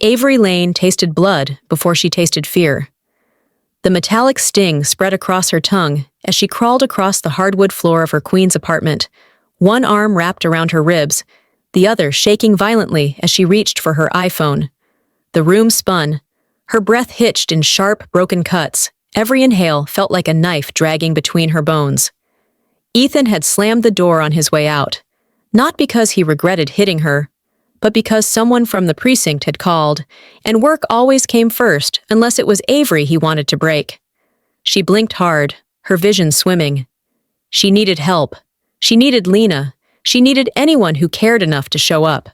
Avery Lane tasted blood before she tasted fear. The metallic sting spread across her tongue as she crawled across the hardwood floor of her Queens apartment, one arm wrapped around her ribs, the other shaking violently as she reached for her iPhone. The room spun. Her breath hitched in sharp, broken cuts. Every inhale felt like a knife dragging between her bones. Ethan had slammed the door on his way out, not because he regretted hitting her, but because someone from the precinct had called, and work always came first unless it was Avery he wanted to break. She blinked hard, her vision swimming. She needed help. She needed Lena. She needed anyone who cared enough to show up.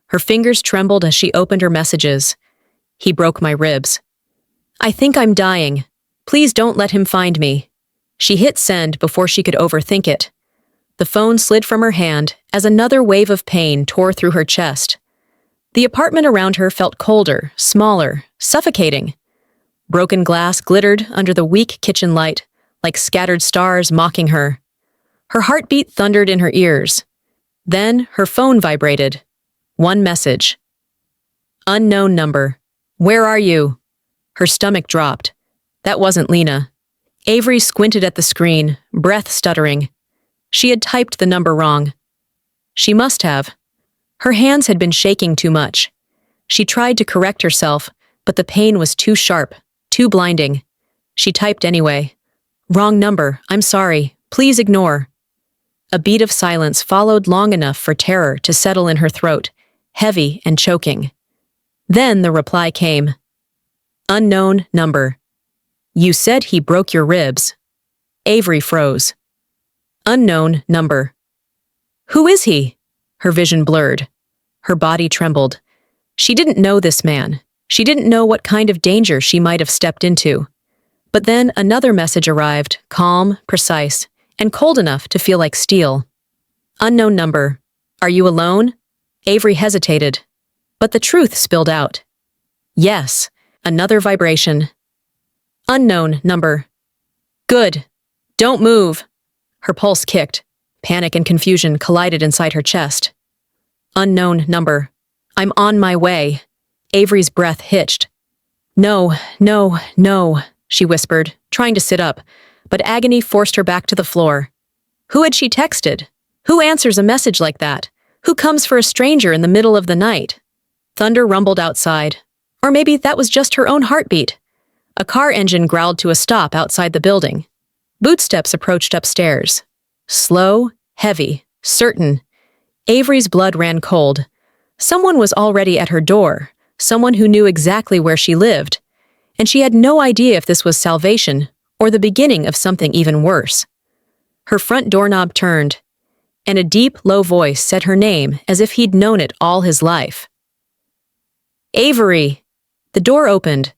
Her fingers trembled as she opened her messages. He broke my ribs. I think I'm dying. Please don't let him find me. She hit send before she could overthink it. The phone slid from her hand as another wave of pain tore through her chest. The apartment around her felt colder, smaller, suffocating. Broken glass glittered under the weak kitchen light, like scattered stars mocking her. Her heartbeat thundered in her ears. Then her phone vibrated. One message. Unknown number. Where are you? Her stomach dropped. That wasn't Lena. Avery squinted at the screen, breath stuttering. She had typed the number wrong. She must have. Her hands had been shaking too much. She tried to correct herself, but the pain was too sharp, too blinding. She typed anyway. Wrong number, I'm sorry, please ignore. A beat of silence followed long enough for terror to settle in her throat, heavy and choking. Then the reply came. Unknown number. You said he broke your ribs. Avery froze. Unknown number. Who is he? Her vision blurred. Her body trembled. She didn't know this man. She didn't know what kind of danger she might have stepped into. But then another message arrived, calm, precise, and cold enough to feel like steel. Unknown number. Are you alone? Avery hesitated. But the truth spilled out. Yes. Another vibration. Unknown number. Good. Don't move. Her pulse kicked. Panic and confusion collided inside her chest. Unknown number. I'm on my way. Avery's breath hitched. No, no, no, she whispered, trying to sit up, but agony forced her back to the floor. Who had she texted? Who answers a message like that? Who comes for a stranger in the middle of the night? Thunder rumbled outside. Or maybe that was just her own heartbeat. A car engine growled to a stop outside the building. Bootsteps approached upstairs. Slow, heavy, certain. Avery's blood ran cold. Someone was already at her door, someone who knew exactly where she lived, and she had no idea if this was salvation or the beginning of something even worse. Her front doorknob turned, and a deep, low voice said her name as if he'd known it all his life. Avery! The door opened.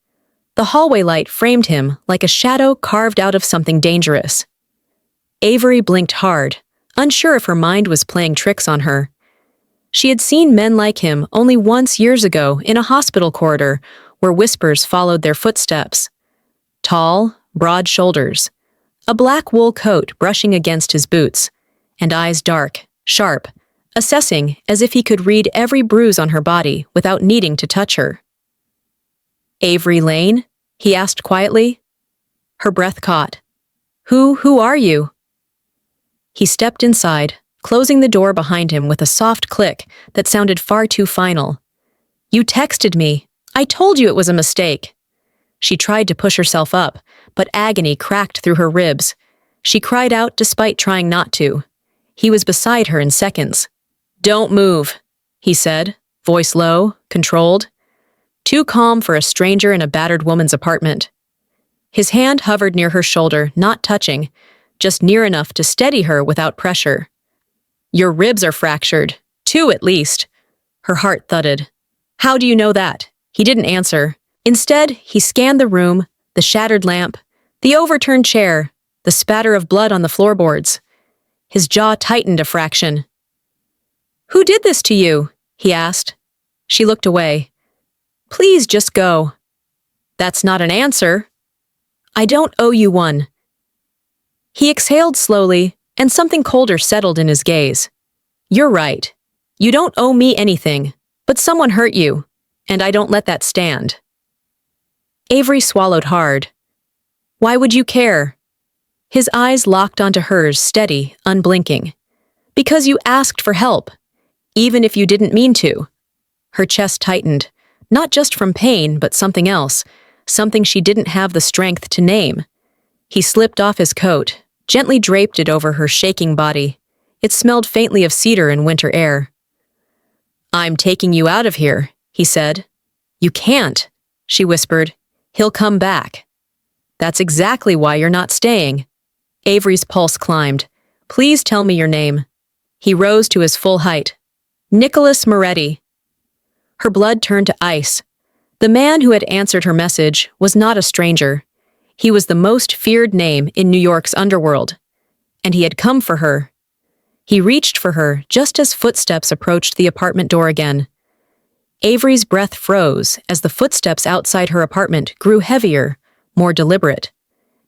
The hallway light framed him like a shadow carved out of something dangerous. Avery blinked hard, unsure if her mind was playing tricks on her. She had seen men like him only once years ago in a hospital corridor where whispers followed their footsteps. Tall, broad shoulders, a black wool coat brushing against his boots, and eyes dark, sharp, assessing as if he could read every bruise on her body without needing to touch her. Avery Lane? He asked quietly. Her breath caught. Who are you? He stepped inside, closing the door behind him with a soft click that sounded far too final. You texted me. I told you it was a mistake. She tried to push herself up, but agony cracked through her ribs. She cried out despite trying not to. He was beside her in seconds. Don't move, he said, voice low, controlled. Too calm for a stranger in a battered woman's apartment. His hand hovered near her shoulder, not touching, just near enough to steady her without pressure. Your ribs are fractured. 2 at least. Her heart thudded. How do you know that? He didn't answer. Instead, he scanned the room, the shattered lamp, the overturned chair, the spatter of blood on the floorboards. His jaw tightened a fraction. Who did this to you? He asked. She looked away. Please just go. That's not an answer. I don't owe you one. He exhaled slowly, and something colder settled in his gaze. You're right. You don't owe me anything, but someone hurt you, and I don't let that stand." Avery swallowed hard. "Why would you care?" His eyes locked onto hers, steady, unblinking. "Because you asked for help, even if you didn't mean to." Her chest tightened, not just from pain, but something else, something she didn't have the strength to name. He slipped off his coat, gently draped it over her shaking body. It smelled faintly of cedar and winter air. "I'm taking you out of here," he said. "You can't," she whispered. "He'll come back." "That's exactly why you're not staying." Avery's pulse climbed. "Please tell me your name." He rose to his full height. "Nicholas Moretti." Her blood turned to ice. The man who had answered her message was not a stranger. He was the most feared name in New York's underworld. And he had come for her. He reached for her just as footsteps approached the apartment door again. Avery's breath froze as the footsteps outside her apartment grew heavier, more deliberate.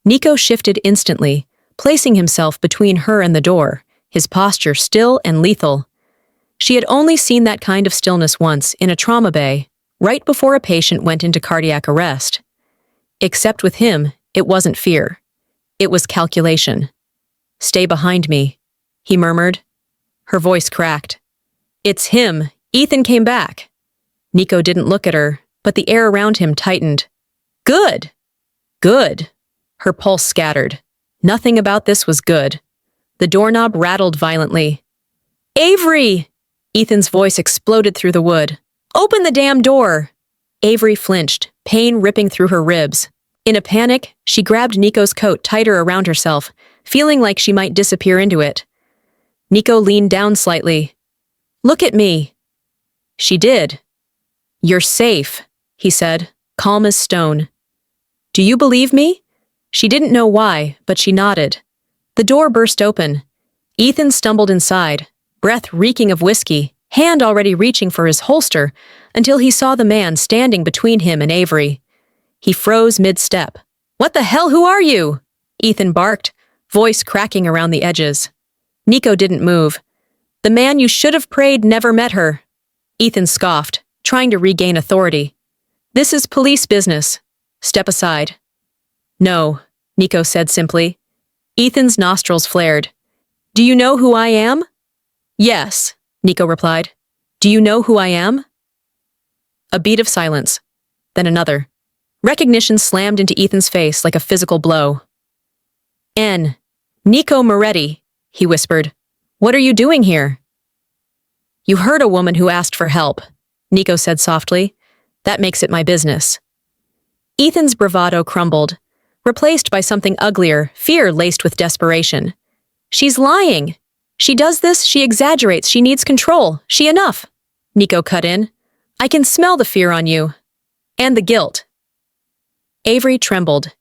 Nico shifted instantly, placing himself between her and the door, his posture still and lethal. She had only seen that kind of stillness once in a trauma bay, right before a patient went into cardiac arrest. Except with him, it wasn't fear. It was calculation. "Stay behind me," he murmured. Her voice cracked. "It's him. Ethan came back." Nico didn't look at her, but the air around him tightened. "Good. Good." Her pulse scattered. Nothing about this was good. The doorknob rattled violently. "Avery!" Ethan's voice exploded through the wood. "Open the damn door!" Avery flinched, pain ripping through her ribs. In a panic, she grabbed Nico's coat tighter around herself, feeling like she might disappear into it. Nico leaned down slightly. "Look at me." She did. "You're safe," he said, calm as stone. "Do you believe me?" She didn't know why, but she nodded. The door burst open. Ethan stumbled inside, breath reeking of whiskey, hand already reaching for his holster, until he saw the man standing between him and Avery. He froze mid-step. "What the hell, who are you?" Ethan barked, voice cracking around the edges. Nico didn't move. "The man you should have prayed never met her." Ethan scoffed, trying to regain authority. "This is police business. Step aside." "No," Nico said simply. Ethan's nostrils flared. "Do you know who I am?" "Yes," Nico replied. "Do you know who I am?" A beat of silence, then another. Recognition slammed into Ethan's face like a physical blow. "Nico Moretti," he whispered. "What are you doing here?" "You heard a woman who asked for help," Nico said softly. "That makes it my business." Ethan's bravado crumbled, replaced by something uglier, fear laced with desperation. "She's lying. She does this, she exaggerates, she needs control. Enough." Nico cut in. "I can smell the fear on you. And the guilt." Avery trembled.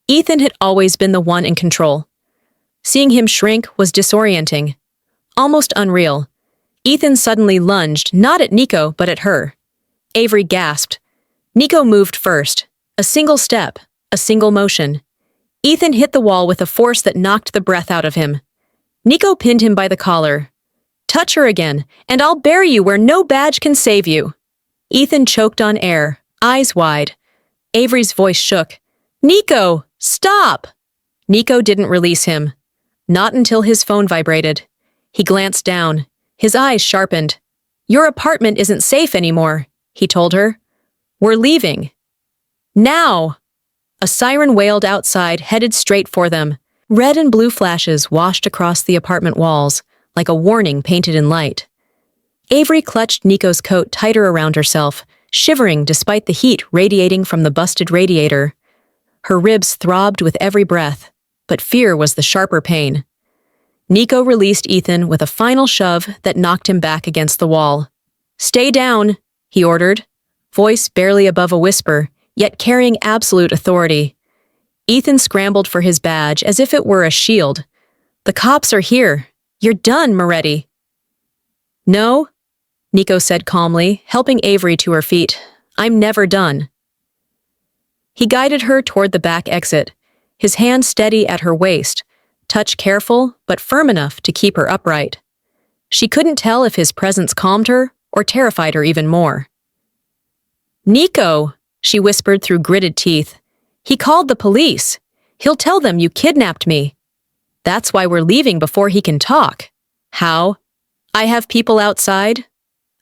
Ethan had always been the one in control. Seeing him shrink was disorienting. Almost unreal. Ethan suddenly lunged, not at Nico, but at her. Avery gasped. Nico moved first. A single step, a single motion. Ethan hit the wall with a force that knocked the breath out of him. Nico pinned him by the collar. "Touch her again, and I'll bury you where no badge can save you." Ethan choked on air, eyes wide. Avery's voice shook. "Nico, stop!" Nico didn't release him. Not until his phone vibrated. He glanced down, his eyes sharpened. "Your apartment isn't safe anymore," he told her. "We're leaving. Now!" A siren wailed outside, headed straight for them. Red and blue flashes washed across the apartment walls, like a warning painted in light. Avery clutched Nico's coat tighter around herself, shivering despite the heat radiating from the busted radiator. Her ribs throbbed with every breath, but fear was the sharper pain. Nico released Ethan with a final shove that knocked him back against the wall. "Stay down," he ordered, voice barely above a whisper, yet carrying absolute authority. Ethan scrambled for his badge as if it were a shield. "The cops are here. You're done, Moretti." "No," Nico said calmly, helping Avery to her feet. "I'm never done." He guided her toward the back exit, his hand steady at her waist, touch careful but firm enough to keep her upright. She couldn't tell if his presence calmed her or terrified her even more. Nico, she whispered through gritted teeth. He called the police. He'll tell them you kidnapped me. That's why we're leaving before he can talk. How? I have people outside?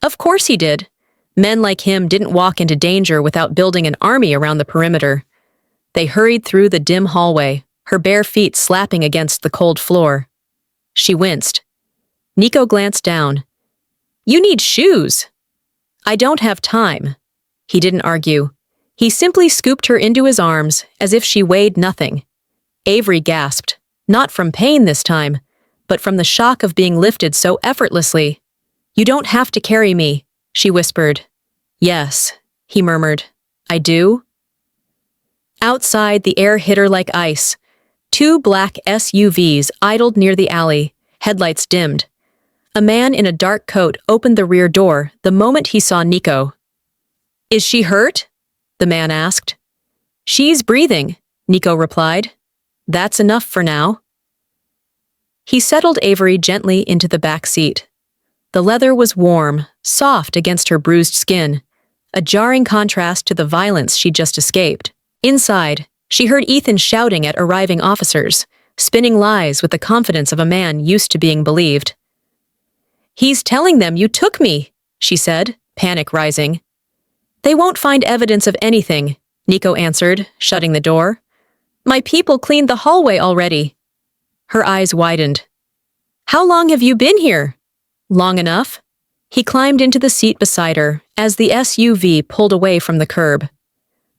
Of course he did. Men like him didn't walk into danger without building an army around the perimeter. They hurried through the dim hallway, her bare feet slapping against the cold floor. She winced. Nico glanced down. You need shoes. I don't have time. He didn't argue. He simply scooped her into his arms as if she weighed nothing. Avery gasped, not from pain this time, but from the shock of being lifted so effortlessly. You don't have to carry me, she whispered. Yes, he murmured. I do? Outside, the air hit her like ice. 2 black SUVs idled near the alley, headlights dimmed. A man in a dark coat opened the rear door the moment he saw Nico. Is she hurt? The man asked. She's breathing, Nico replied. That's enough for now. He settled Avery gently into the back seat. The leather was warm, soft against her bruised skin, a jarring contrast to the violence she'd just escaped. Inside, she heard Ethan shouting at arriving officers, spinning lies with the confidence of a man used to being believed. He's telling them you took me, she said, panic rising. They won't find evidence of anything, Nico answered, shutting the door. My people cleaned the hallway already. Her eyes widened. How long have you been here? Long enough. He climbed into the seat beside her as the SUV pulled away from the curb.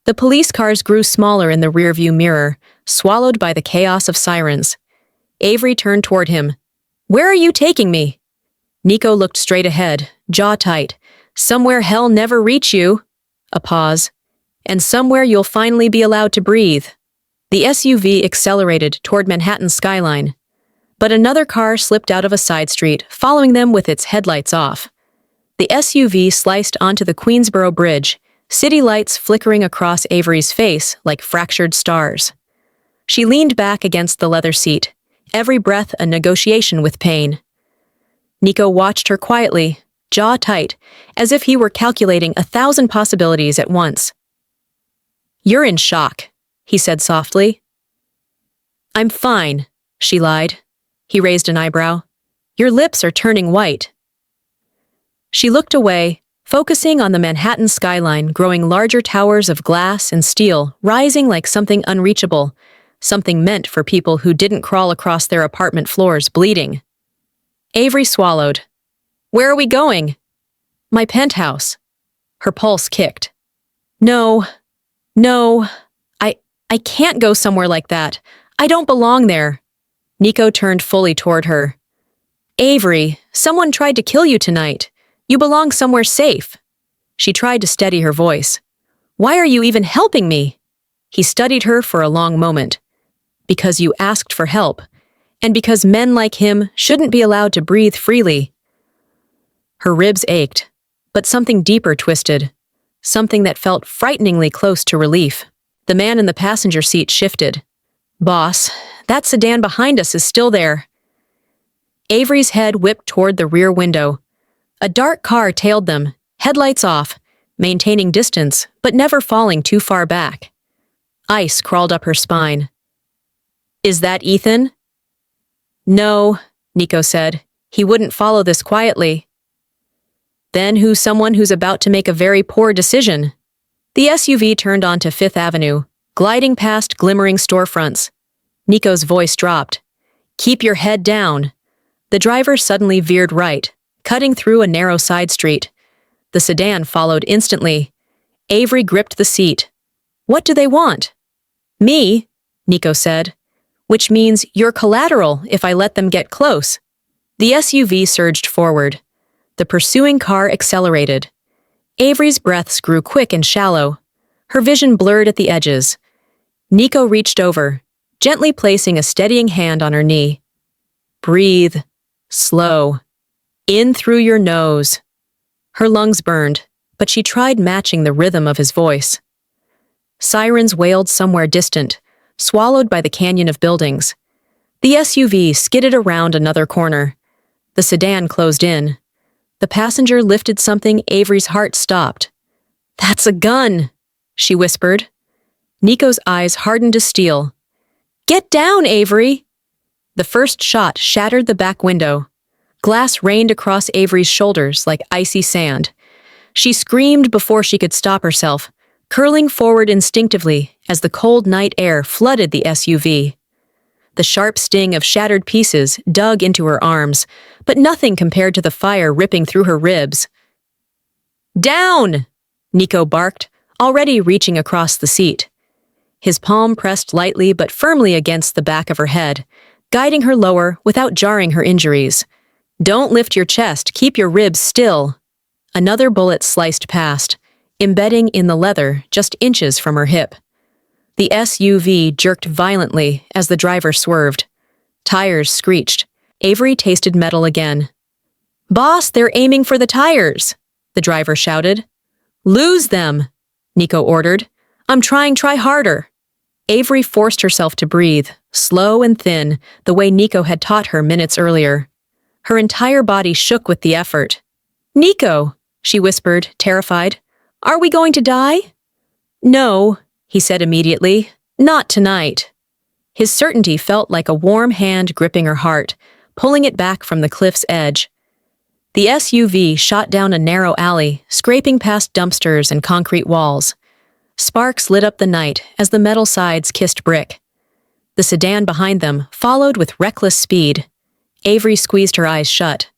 The police cars grew smaller in the rearview mirror, swallowed by the chaos of sirens. Avery turned toward him. Where are you taking me? Nico looked straight ahead, jaw tight. Somewhere hell never reach you. A pause. And somewhere you'll finally be allowed to breathe. The SUV accelerated toward Manhattan's skyline. But another car slipped out of a side street, following them with its headlights off. The SUV sliced onto the Queensboro Bridge, city lights flickering across Avery's face like fractured stars. She leaned back against the leather seat, every breath a negotiation with pain. Nico watched her quietly, jaw tight, as if he were calculating 1,000 possibilities at once. You're in shock, he said softly. I'm fine, she lied. He raised an eyebrow. Your lips are turning white. She looked away, focusing on the Manhattan skyline, growing larger towers of glass and steel, rising like something unreachable, something meant for people who didn't crawl across their apartment floors bleeding. Avery swallowed. Where are we going? My penthouse. Her pulse kicked. No, I can't go somewhere like that. I don't belong there. Nico turned fully toward her. Avery, someone tried to kill you tonight. You belong somewhere safe. She tried to steady her voice. Why are you even helping me? He studied her for a long moment. Because you asked for help, and because men like him shouldn't be allowed to breathe freely. Her ribs ached, but something deeper twisted, something that felt frighteningly close to relief. The man in the passenger seat shifted. Boss, that sedan behind us is still there. Avery's head whipped toward the rear window. A dark car tailed them, headlights off, maintaining distance, but never falling too far back. Ice crawled up her spine. Is that Ethan? No, Nico said. He wouldn't follow this quietly. Then who's someone who's about to make a very poor decision? The SUV turned onto Fifth Avenue, gliding past glimmering storefronts. Nico's voice dropped. Keep your head down. The driver suddenly veered right, cutting through a narrow side street. The sedan followed instantly. Avery gripped the seat. What do they want? Me, Nico said. Which means you're collateral if I let them get close. The SUV surged forward. The pursuing car accelerated. Avery's breaths grew quick and shallow. Her vision blurred at the edges. Nico reached over, gently placing a steadying hand on her knee. Breathe. Slow. In through your nose. Her lungs burned, but she tried matching the rhythm of his voice. Sirens wailed somewhere distant, swallowed by the canyon of buildings. The SUV skidded around another corner. The sedan closed in. The passenger lifted something Avery's heart stopped. "That's a gun," she whispered. Nico's eyes hardened to steel. "Get down, Avery!" The first shot shattered the back window. Glass rained across Avery's shoulders like icy sand. She screamed before she could stop herself, curling forward instinctively as the cold night air flooded the SUV. The sharp sting of shattered pieces dug into her arms, but nothing compared to the fire ripping through her ribs. "Down!" Nico barked, already reaching across the seat. His palm pressed lightly but firmly against the back of her head, guiding her lower without jarring her injuries. "Don't lift your chest, keep your ribs still." Another bullet sliced past, embedding in the leather just inches from her hip. The SUV jerked violently as the driver swerved. Tires screeched. Avery tasted metal again. "Boss, they're aiming for the tires," the driver shouted. "Lose them," Nico ordered. Try harder." Avery forced herself to breathe, slow and thin, the way Nico had taught her minutes earlier. Her entire body shook with the effort. "Nico," she whispered, terrified. "Are we going to die?" "No," he said immediately. "Not tonight." His certainty felt like a warm hand gripping her heart, pulling it back from the cliff's edge. The SUV shot down a narrow alley, scraping past dumpsters and concrete walls. Sparks lit up the night as the metal sides kissed brick. The sedan behind them followed with reckless speed. Avery squeezed her eyes shut.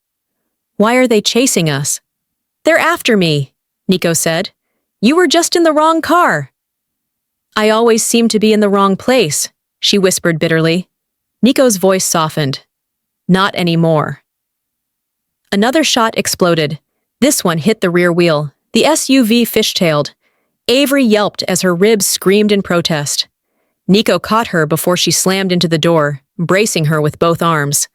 "Why are they chasing us?" "They're after me," Nico said. "You were just in the wrong car." "I always seem to be in the wrong place," she whispered bitterly. Nico's voice softened. "Not anymore." Another shot exploded. This one hit the rear wheel. The SUV fishtailed. Avery yelped as her ribs screamed in protest. Nico caught her before she slammed into the door, bracing her with both arms.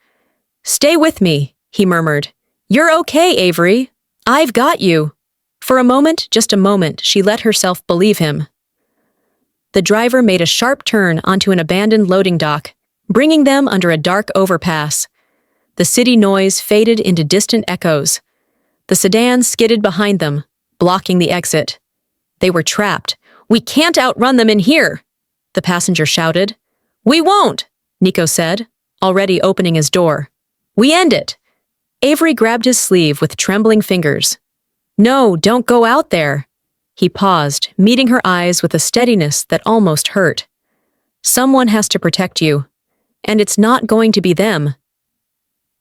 "Stay with me," he murmured. "You're okay, Avery. I've got you." For a moment, just a moment, she let herself believe him. The driver made a sharp turn onto an abandoned loading dock, bringing them under a dark overpass. The city noise faded into distant echoes. The sedan skidded behind them, blocking the exit. They were trapped. "We can't outrun them in here," the passenger shouted. "We won't," Nico said, already opening his door. "We end it." Avery grabbed his sleeve with trembling fingers. "No, don't go out there." He paused, meeting her eyes with a steadiness that almost hurt. "Someone has to protect you, and it's not going to be them."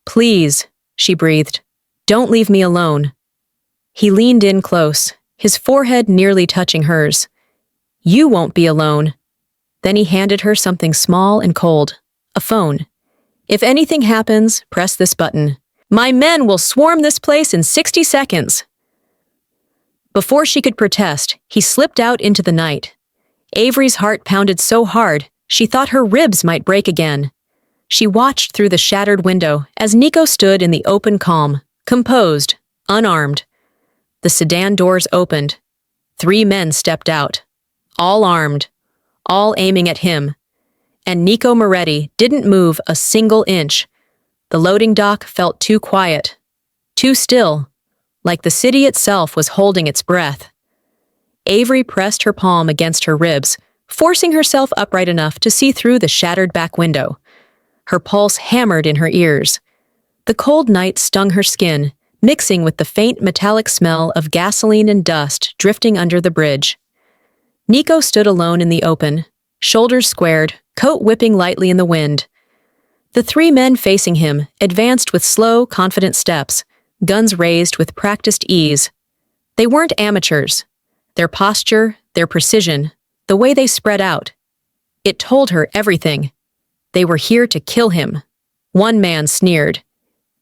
"Please," she breathed. "Don't leave me alone." He leaned in close, his forehead nearly touching hers. "You won't be alone." Then he handed her something small and cold, a phone. "If anything happens, press this button. My men will swarm this place in 60 seconds. Before she could protest, he slipped out into the night. Avery's heart pounded so hard, she thought her ribs might break again. She watched through the shattered window as Nico stood in the open calm, composed, unarmed. The sedan doors opened. 3 men stepped out, all armed, all aiming at him. And Nico Moretti didn't move a single inch. The loading dock felt too quiet, too still, like the city itself was holding its breath. Avery pressed her palm against her ribs, forcing herself upright enough to see through the shattered back window. Her pulse hammered in her ears. The cold night stung her skin, mixing with the faint metallic smell of gasoline and dust drifting under the bridge. Nico stood alone in the open, shoulders squared, coat whipping lightly in the wind. The 3 men facing him advanced with slow, confident steps, guns raised with practiced ease. They weren't amateurs. Their posture, their precision, the way they spread out. It told her everything. They were here to kill him. One man sneered.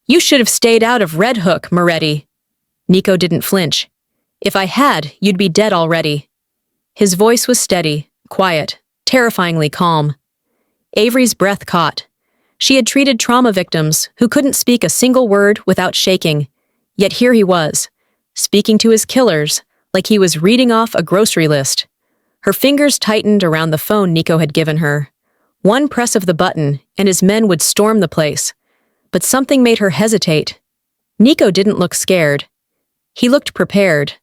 "You should have stayed out of Red Hook, Moretti." Nico didn't flinch. "If I had, you'd be dead already." His voice was steady, quiet, terrifyingly calm. Avery's breath caught. She had treated trauma victims who couldn't speak a single word without shaking, yet here he was, speaking to his killers like he was reading off a grocery list. Her fingers tightened around the phone Nico had given her. One press of the button, and his men would storm the place. But something made her hesitate. Nico didn't look scared. He looked prepared.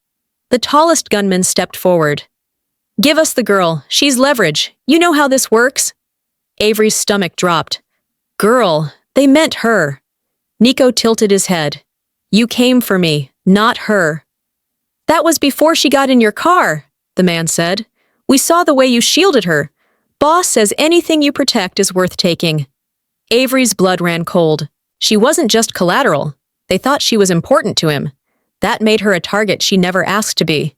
The tallest gunman stepped forward. "Give us the girl. She's leverage. You know how this works?" Avery's stomach dropped. "Girl, they meant her." Nico tilted his head. "You came for me, not her." "That was before she got in your car," the man said. "We saw the way you shielded her. Boss says anything you protect is worth taking." Avery's blood ran cold. She wasn't just collateral. They thought she was important to him. That made her a target she never asked to be.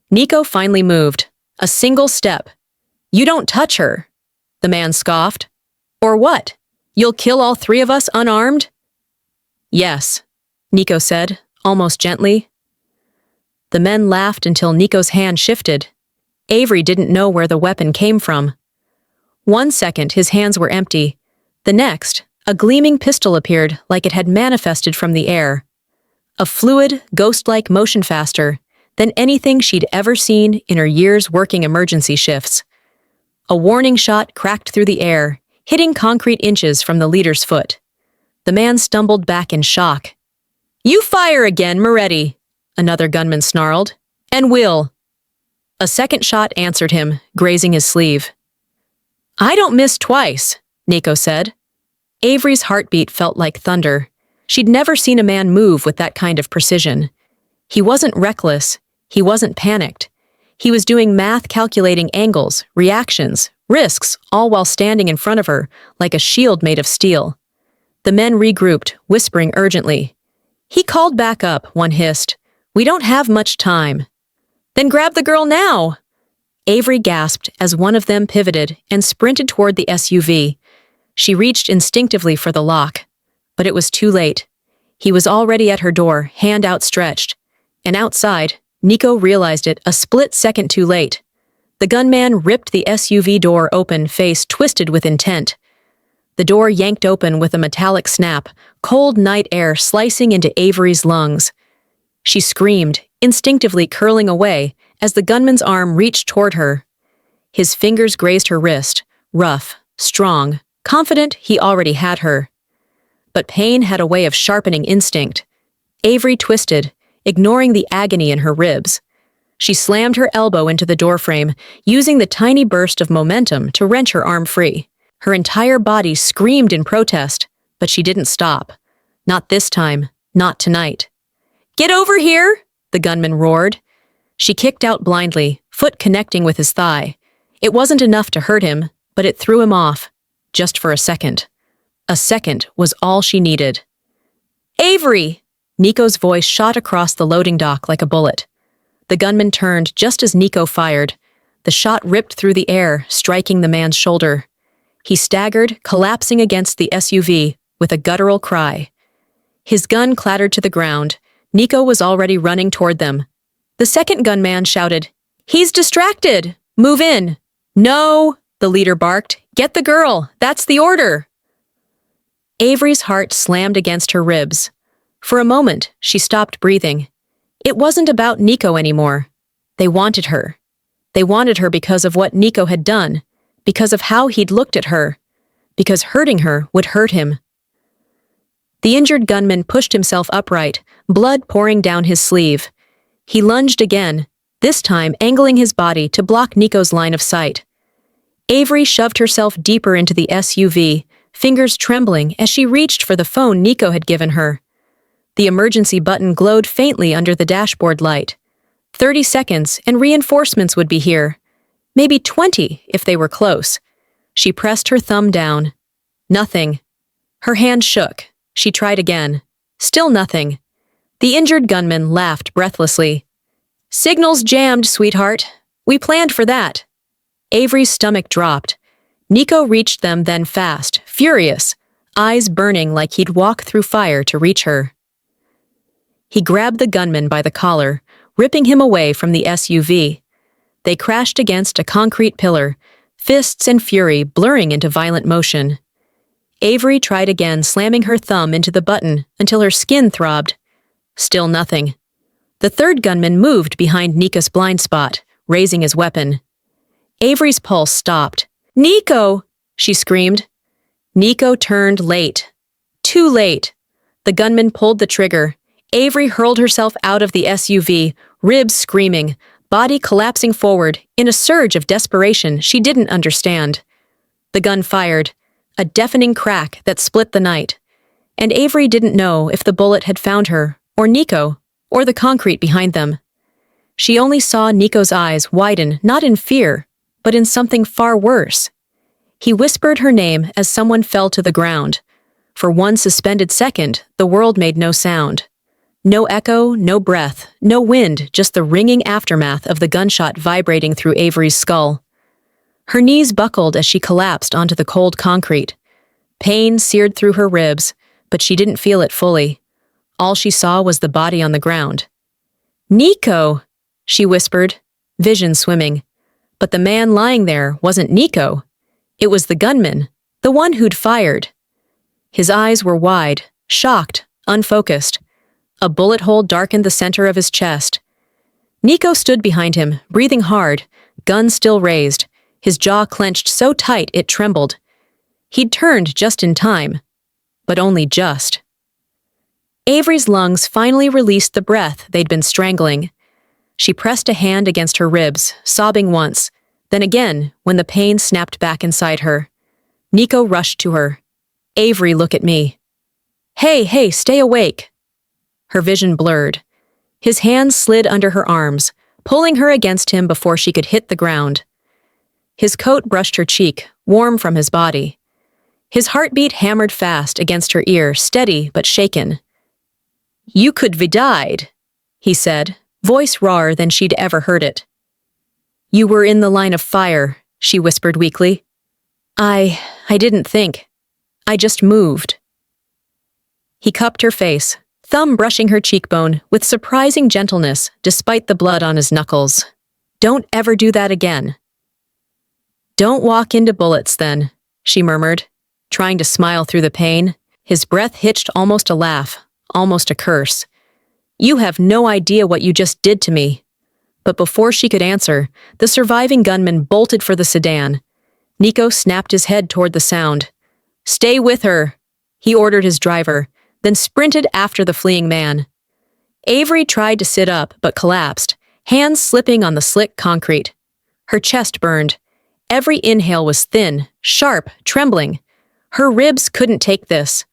Nico finally moved. A single step. "You don't touch her," the man scoffed. "Or what? You'll kill all three of us unarmed?" "Yes," Nico said, almost gently. The men laughed until Nico's hand shifted. Avery didn't know where the weapon came from. 1 second, his hands were empty. The next, a gleaming pistol appeared like it had manifested from the air. A fluid, ghost-like motion faster than anything she'd ever seen in her years working emergency shifts. A warning shot cracked through the air, hitting concrete inches from the leader's foot. The man stumbled back in shock. "You fire again, Moretti," another gunman snarled. "And will." A second shot answered him, grazing his sleeve. "I don't miss twice," Nico said. Avery's heartbeat felt like thunder. She'd never seen a man move with that kind of precision. He wasn't reckless. He wasn't panicked. He was doing math calculating angles, reactions, risks, all while standing in front of her like a shield made of steel. The men regrouped, whispering urgently. "He called back up," one hissed. "We don't have much time." "Then grab the girl now!" Avery gasped as one of them pivoted and sprinted toward the SUV. She reached instinctively for the lock, but it was too late. He was already at her door, hand outstretched. And outside, Nico realized it a split second too late. The gunman ripped the SUV door open, face twisted with intent. The door yanked open with a metallic snap, cold night air slicing into Avery's lungs. She screamed, instinctively curling away as the gunman's arm reached toward her. His fingers grazed her wrist, rough, strong, confident he already had her. But pain had a way of sharpening instinct. Avery twisted, ignoring the agony in her ribs. She slammed her elbow into the doorframe, using the tiny burst of momentum to wrench her arm free. Her entire body screamed in protest, but she didn't stop. Not this time, not tonight. "Get over here!" the gunman roared. She kicked out blindly, foot connecting with his thigh. It wasn't enough to hurt him, but it threw him off. Just for a second. A second was all she needed. "Avery!" Nico's voice shot across the loading dock like a bullet. The gunman turned just as Nico fired. The shot ripped through the air, striking the man's shoulder. He staggered, collapsing against the SUV, with a guttural cry. His gun clattered to the ground. Nico was already running toward them. The second gunman shouted, "He's distracted! Move in!" "No!" the leader barked. "Get the girl! That's the order!" Avery's heart slammed against her ribs. For a moment, she stopped breathing. It wasn't about Nico anymore. They wanted her. They wanted her because of what Nico had done, because of how he'd looked at her, because hurting her would hurt him. The injured gunman pushed himself upright, blood pouring down his sleeve. He lunged again, this time angling his body to block Nico's line of sight. Avery shoved herself deeper into the SUV, fingers trembling as she reached for the phone Nico had given her. The emergency button glowed faintly under the dashboard light. 30 seconds and reinforcements would be here. Maybe 20 if they were close. She pressed her thumb down. Nothing. Her hand shook. She tried again. Still nothing. The injured gunman laughed breathlessly. "Signal's jammed, sweetheart. We planned for that." Avery's stomach dropped. Nico reached them then fast, furious, eyes burning like he'd walk through fire to reach her. He grabbed the gunman by the collar, ripping him away from the SUV. They crashed against a concrete pillar, fists and fury blurring into violent motion. Avery tried again, slamming her thumb into the button until her skin throbbed. Still nothing. The third gunman moved behind Nico's blind spot, raising his weapon. Avery's pulse stopped. "Nico!" she screamed. Nico turned late. Too late. The gunman pulled the trigger. Avery hurled herself out of the SUV, ribs screaming, body collapsing forward in a surge of desperation she didn't understand. The gun fired, a deafening crack that split the night, and Avery didn't know if the bullet had found her, or Nico, or the concrete behind them. She only saw Nico's eyes widen not in fear, but in something far worse. He whispered her name as someone fell to the ground. For one suspended second, the world made no sound. No echo, no breath, no wind, just the ringing aftermath of the gunshot vibrating through Avery's skull. Her knees buckled as she collapsed onto the cold concrete. Pain seared through her ribs, but she didn't feel it fully. All she saw was the body on the ground. "Nico!" she whispered, vision swimming. But the man lying there wasn't Nico. It was the gunman, the one who'd fired. His eyes were wide, shocked, unfocused. A bullet hole darkened the center of his chest. Nico stood behind him, breathing hard, gun still raised, his jaw clenched so tight it trembled. He'd turned just in time, but only just. Avery's lungs finally released the breath they'd been strangling. She pressed a hand against her ribs, sobbing once, then again when the pain snapped back inside her. Nico rushed to her. "Avery, look at me." Hey, stay awake." Her vision blurred. His hands slid under her arms, pulling her against him before she could hit the ground. His coat brushed her cheek, warm from his body. His heartbeat hammered fast against her ear, steady but shaken. "You could be died," he said, voice rawer than she'd ever heard it. "You were in the line of fire," she whispered weakly. I didn't think. I just moved." He cupped her face, thumb brushing her cheekbone with surprising gentleness despite the blood on his knuckles. "Don't ever do that again." "Don't walk into bullets, then," she murmured, trying to smile through the pain. His breath hitched almost a laugh, almost a curse. "You have no idea what you just did to me." But before she could answer, the surviving gunman bolted for the sedan. Nico snapped his head toward the sound. "Stay with her," he ordered his driver, then sprinted after the fleeing man. Avery tried to sit up but collapsed, hands slipping on the slick concrete. Her chest burned. Every inhale was thin, sharp, trembling. Her ribs couldn't take this.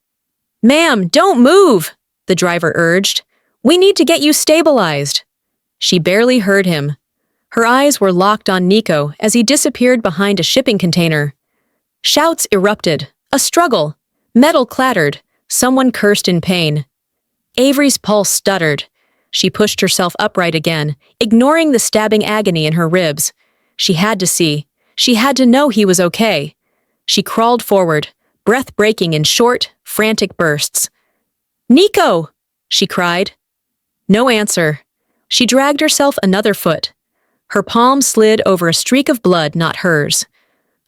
"Ma'am, don't move," the driver urged. "We need to get you stabilized." She barely heard him. Her eyes were locked on Nico as he disappeared behind a shipping container. Shouts erupted, a struggle. Metal clattered. Someone cursed in pain. Avery's pulse stuttered. She pushed herself upright again, ignoring the stabbing agony in her ribs. She had to see. She had to know he was okay. She crawled forward, breath breaking in short, frantic bursts. "Nico!" she cried. No answer. She dragged herself another foot. Her palm slid over a streak of blood not hers.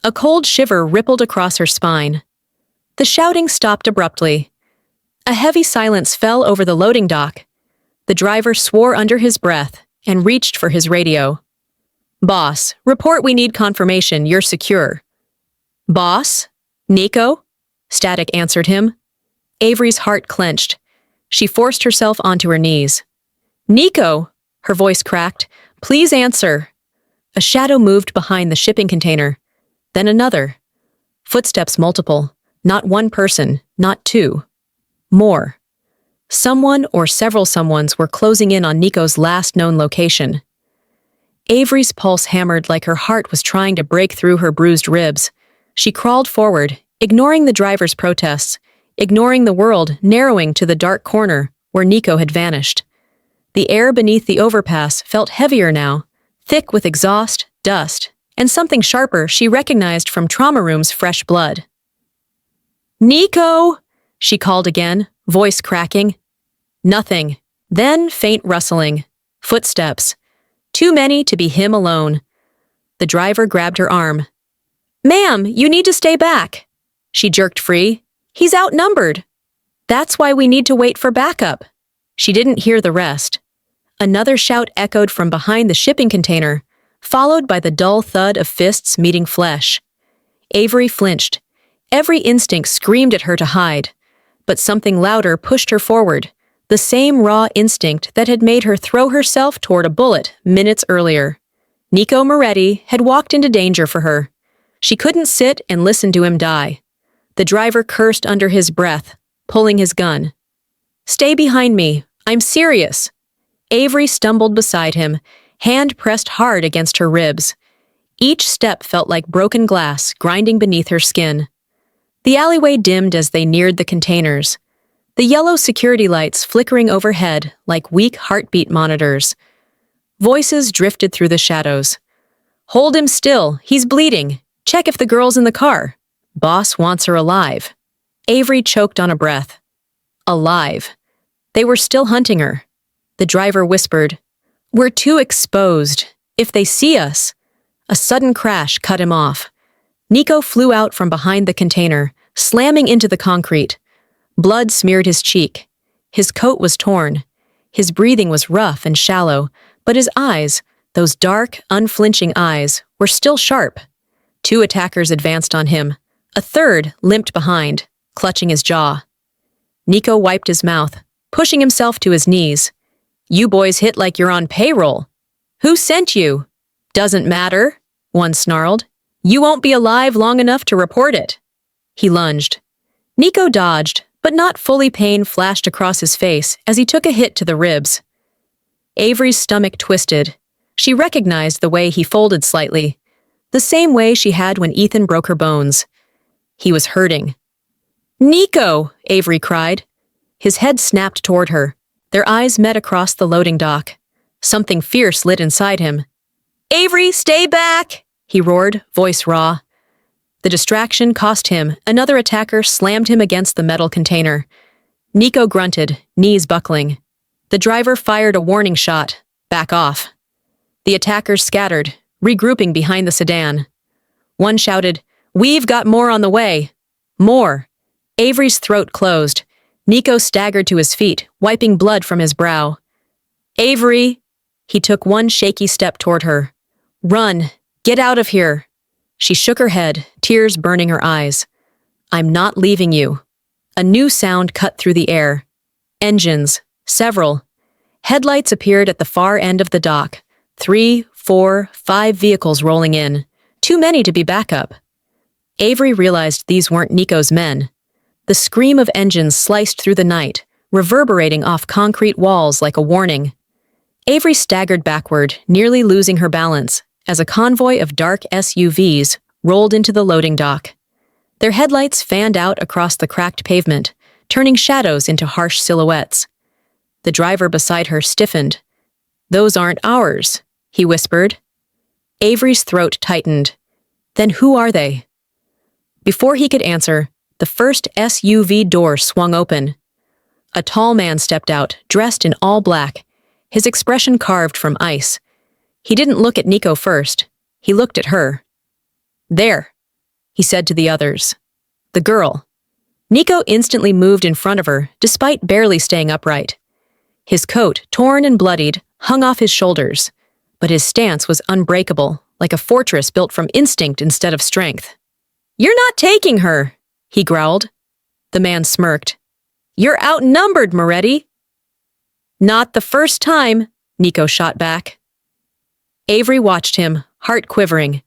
A cold shiver rippled across her spine. The shouting stopped abruptly. A heavy silence fell over the loading dock. The driver swore under his breath and reached for his radio. "Boss, report we need confirmation you're secure." "Boss? Nico?" Static answered him. Avery's heart clenched. She forced herself onto her knees. "Nico!" Her voice cracked. "Please answer." A shadow moved behind the shipping container. Then another. Footsteps multiple. Not one person, not two. More. Someone or several someones were closing in on Nico's last known location. Avery's pulse hammered like her heart was trying to break through her bruised ribs. She crawled forward, ignoring the driver's protests, ignoring the world narrowing to the dark corner where Nico had vanished. The air beneath the overpass felt heavier now, thick with exhaust, dust, and something sharper she recognized from trauma room's fresh blood. "Nico!" she called again, voice cracking. Nothing. Then faint rustling. Footsteps. Too many to be him alone. The driver grabbed her arm. "Ma'am, you need to stay back." She jerked free. "He's outnumbered." "That's why we need to wait for backup." She didn't hear the rest. Another shout echoed from behind the shipping container, followed by the dull thud of fists meeting flesh. Avery flinched. Every instinct screamed at her to hide, but something louder pushed her forward, the same raw instinct that had made her throw herself toward a bullet minutes earlier. Nico Moretti had walked into danger for her. She couldn't sit and listen to him die. The driver cursed under his breath, pulling his gun. "Stay behind me. I'm serious." Avery stumbled beside him, hand pressed hard against her ribs. Each step felt like broken glass grinding beneath her skin. The alleyway dimmed as they neared the containers, the yellow security lights flickering overhead like weak heartbeat monitors. Voices drifted through the shadows. "Hold him still. He's bleeding. Check if the girl's in the car. Boss wants her alive." Avery choked on a breath. Alive. They were still hunting her. The driver whispered, "We're too exposed. If they see us." A sudden crash cut him off. Nico flew out from behind the container, slamming into the concrete. Blood smeared his cheek. His coat was torn. His breathing was rough and shallow, but his eyes, those dark, unflinching eyes, were still sharp. Two attackers advanced on him. A third limped behind, clutching his jaw. Nico wiped his mouth, pushing himself to his knees. "You boys hit like you're on payroll." "Who sent you?" "Doesn't matter," one snarled. "You won't be alive long enough to report it." He lunged. Nico dodged, but not fully. Pain flashed across his face as he took a hit to the ribs. Avery's stomach twisted. She recognized the way he folded slightly, the same way she had when Ethan broke her bones. He was hurting. "Nico!" Avery cried. His head snapped toward her. Their eyes met across the loading dock. Something fierce lit inside him. "Avery, stay back!" he roared, voice raw. The distraction cost him. Another attacker slammed him against the metal container. Nico grunted, knees buckling. The driver fired a warning shot. "Back off." The attackers scattered, regrouping behind the sedan. One shouted, "We've got more on the way." More. Avery's throat closed. Nico staggered to his feet, wiping blood from his brow. "Avery!" He took one shaky step toward her. "Run! Get out of here!" She shook her head, tears burning her eyes. "I'm not leaving you." A new sound cut through the air. Engines. Several. Headlights appeared at the far end of the dock. 3, 4, 5 vehicles rolling in. Too many to be backup. Avery realized these weren't Nico's men. The scream of engines sliced through the night, reverberating off concrete walls like a warning. Avery staggered backward, nearly losing her balance, as a convoy of dark SUVs rolled into the loading dock. Their headlights fanned out across the cracked pavement, turning shadows into harsh silhouettes. The driver beside her stiffened. "Those aren't ours," he whispered. Avery's throat tightened. "Then who are they?" Before he could answer, the first SUV door swung open. A tall man stepped out, dressed in all black, his expression carved from ice. He didn't look at Nico first. He looked at her. "There," he said to the others. "The girl." Nico instantly moved in front of her, despite barely staying upright. His coat, torn and bloodied, hung off his shoulders, but his stance was unbreakable, like a fortress built from instinct instead of strength. "You're not taking her," he growled. The man smirked. "You're outnumbered, Moretti." "Not the first time," Nico shot back. Avery watched him, heart quivering.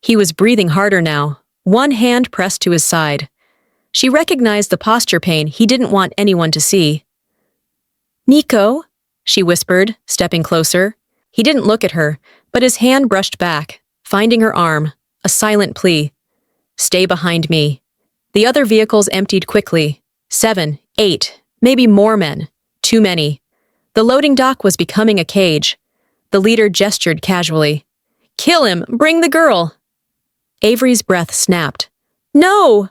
He was breathing harder now, one hand pressed to his side. She recognized the posture pain he didn't want anyone to see. "Nico," she whispered, stepping closer. He didn't look at her, but his hand brushed back, finding her arm, a silent plea. "Stay behind me." The other vehicles emptied quickly. 7, 8, maybe more men. Too many. The loading dock was becoming a cage. The leader gestured casually. "Kill him! Bring the girl!" Avery's breath snapped. "No!"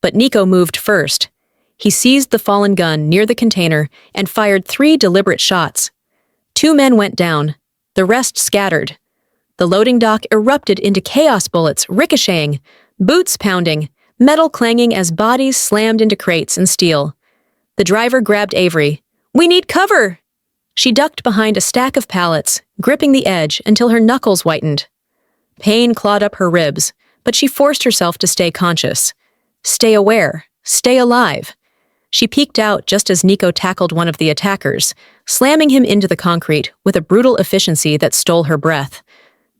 But Nico moved first. He seized the fallen gun near the container and fired 3 deliberate shots. 2 men went down. The rest scattered. The loading dock erupted into chaos bullets ricocheting, boots pounding, metal clanging as bodies slammed into crates and steel. The driver grabbed Avery. "We need cover!" She ducked behind a stack of pallets, gripping the edge until her knuckles whitened. Pain clawed up her ribs, but she forced herself to stay conscious. Stay aware. Stay alive. She peeked out just as Nico tackled one of the attackers, slamming him into the concrete with a brutal efficiency that stole her breath.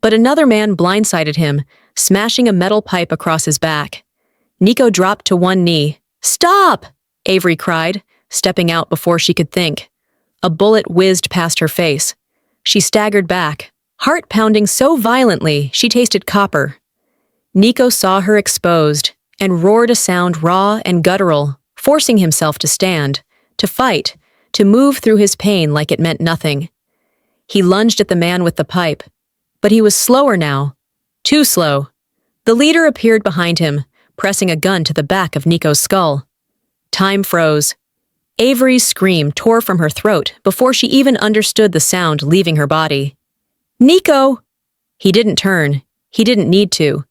But another man blindsided him, smashing a metal pipe across his back. Nico dropped to one knee. "Stop!" Avery cried, stepping out before she could think. A bullet whizzed past her face. She staggered back, heart pounding so violently she tasted copper. Nico saw her exposed and roared a sound raw and guttural, forcing himself to stand, to fight, to move through his pain like it meant nothing. He lunged at the man with the pipe, but he was slower now. Too slow. The leader appeared behind him, pressing a gun to the back of Nico's skull. Time froze. Avery's scream tore from her throat before she even understood the sound leaving her body. "Nico!" He didn't turn. He didn't need to.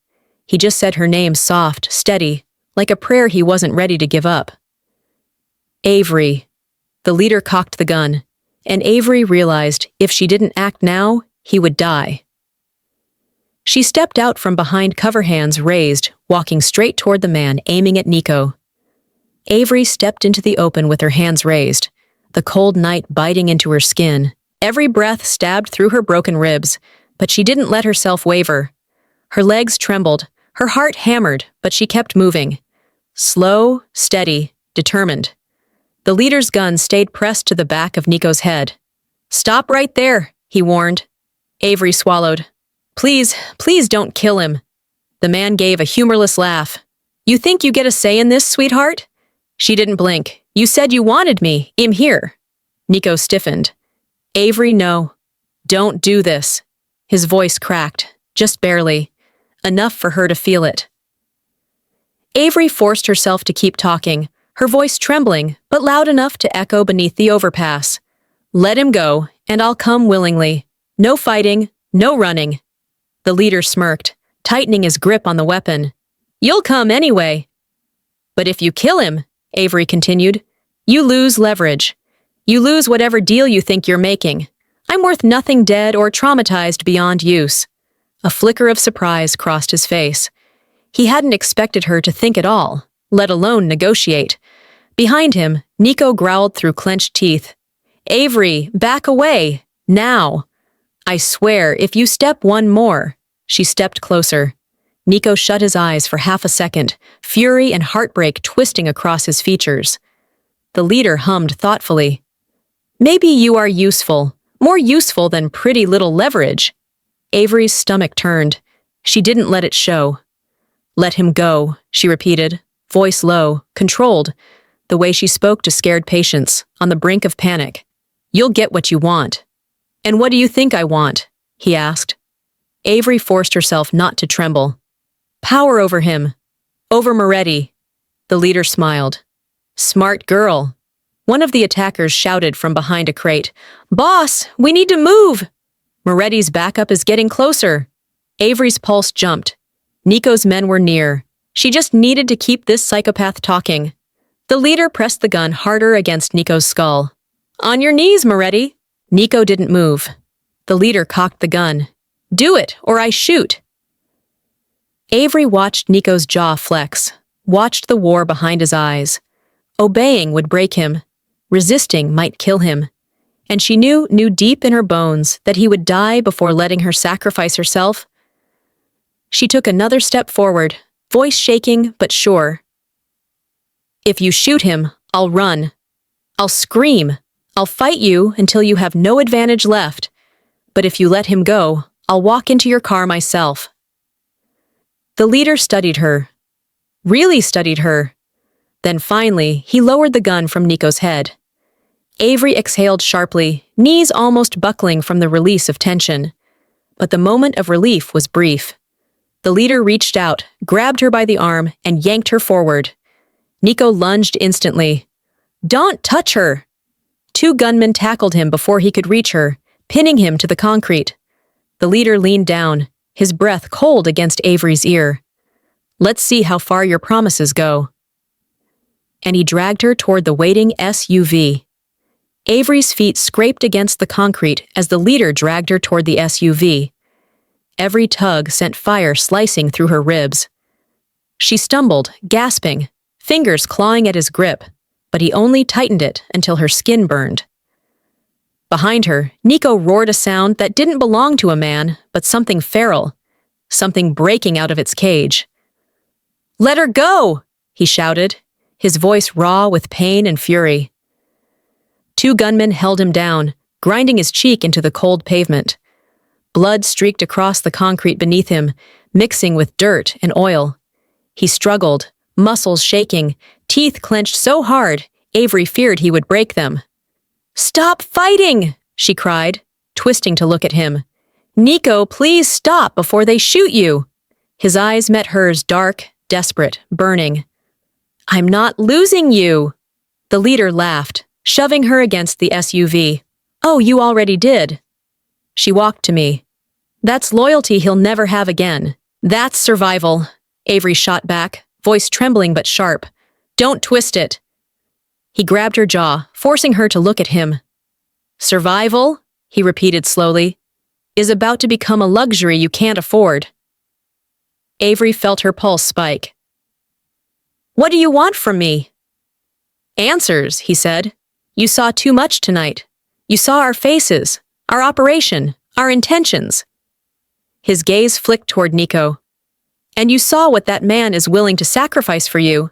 He just said her name soft, steady, like a prayer he wasn't ready to give up. Avery. The leader cocked the gun, and Avery realized if she didn't act now, he would die. She stepped out from behind cover hands raised, walking straight toward the man aiming at Nico. Avery stepped into the open with her hands raised, the cold night biting into her skin. Every breath stabbed through her broken ribs, but she didn't let herself waver. Her legs trembled, her heart hammered, but she kept moving. Slow, steady, determined. The leader's gun stayed pressed to the back of Nico's head. "Stop right there," he warned. Avery swallowed. "Please, please don't kill him." The man gave a humorless laugh. "You think you get a say in this, sweetheart?" She didn't blink. "You said you wanted me. I'm here." Nico stiffened. "Avery, no. Don't do this." His voice cracked, just barely, enough for her to feel it. Avery forced herself to keep talking, her voice trembling, but loud enough to echo beneath the overpass. "Let him go, and I'll come willingly. No fighting, no running." The leader smirked, tightening his grip on the weapon. "You'll come anyway." "But if you kill him," Avery continued, "you lose leverage. You lose whatever deal you think you're making. I'm worth nothing dead or traumatized beyond use." A flicker of surprise crossed his face. He hadn't expected her to think at all, let alone negotiate. Behind him, Nico growled through clenched teeth. "Avery, back away, now. I swear, if you step one more." She stepped closer. Nico shut his eyes for half a second, fury and heartbreak twisting across his features. The leader hummed thoughtfully. "Maybe you are useful, more useful than pretty little leverage." Avery's stomach turned. She didn't let it show. "Let him go," she repeated, voice low, controlled, the way she spoke to scared patients, on the brink of panic. "You'll get what you want." "And what do you think I want?" he asked. Avery forced herself not to tremble. "Power over him. Over Moretti." The leader smiled. "Smart girl." One of the attackers shouted from behind a crate. "Boss, we need to move!" "Moretti's backup is getting closer." Avery's pulse jumped. Nico's men were near. She just needed to keep this psychopath talking. The leader pressed the gun harder against Nico's skull. "On your knees, Moretti." Nico didn't move. The leader cocked the gun. "Do it, or I shoot." Avery watched Nico's jaw flex, watched the war behind his eyes. Obeying would break him. Resisting might kill him. And she knew deep in her bones that he would die before letting her sacrifice herself. She took another step forward, voice shaking but sure. "If you shoot him, I'll run. I'll scream. I'll fight you until you have no advantage left. But if you let him go, I'll walk into your car myself." The leader studied her. Really studied her. Then finally, he lowered the gun from Nico's head. Avery exhaled sharply, knees almost buckling from the release of tension. But the moment of relief was brief. The leader reached out, grabbed her by the arm, and yanked her forward. Nico lunged instantly. "Don't touch her!" Two gunmen tackled him before he could reach her, pinning him to the concrete. The leader leaned down, his breath cold against Avery's ear. "Let's see how far your promises go." And he dragged her toward the waiting SUV. Avery's feet scraped against the concrete as the leader dragged her toward the SUV. Every tug sent fire slicing through her ribs. She stumbled, gasping, fingers clawing at his grip. but he only tightened it until her skin burned. Behind her, Nico roared a sound that didn't belong to a man, but something feral, something breaking out of its cage. "Let her go!" he shouted, his voice raw with pain and fury. Two gunmen held him down, grinding his cheek into the cold pavement. Blood streaked across the concrete beneath him, mixing with dirt and oil. He struggled, muscles shaking, teeth clenched so hard, Avery feared he would break them. "Stop fighting!" she cried, twisting to look at him. "Nico, please stop before they shoot you!" His eyes met hers, dark, desperate, burning. "I'm not losing you!" The leader laughed, shoving her against the SUV. "Oh, you already did." She walked to me. "That's loyalty he'll never have again. That's survival," Avery shot back, voice trembling but sharp. "Don't twist it." He grabbed her jaw, forcing her to look at him. "Survival," he repeated slowly, "is about to become a luxury you can't afford." Avery felt her pulse spike. "What do you want from me?" "Answers," he said. "You saw too much tonight. You saw our faces, our operation, our intentions." His gaze flicked toward Nico. "And you saw what that man is willing to sacrifice for you."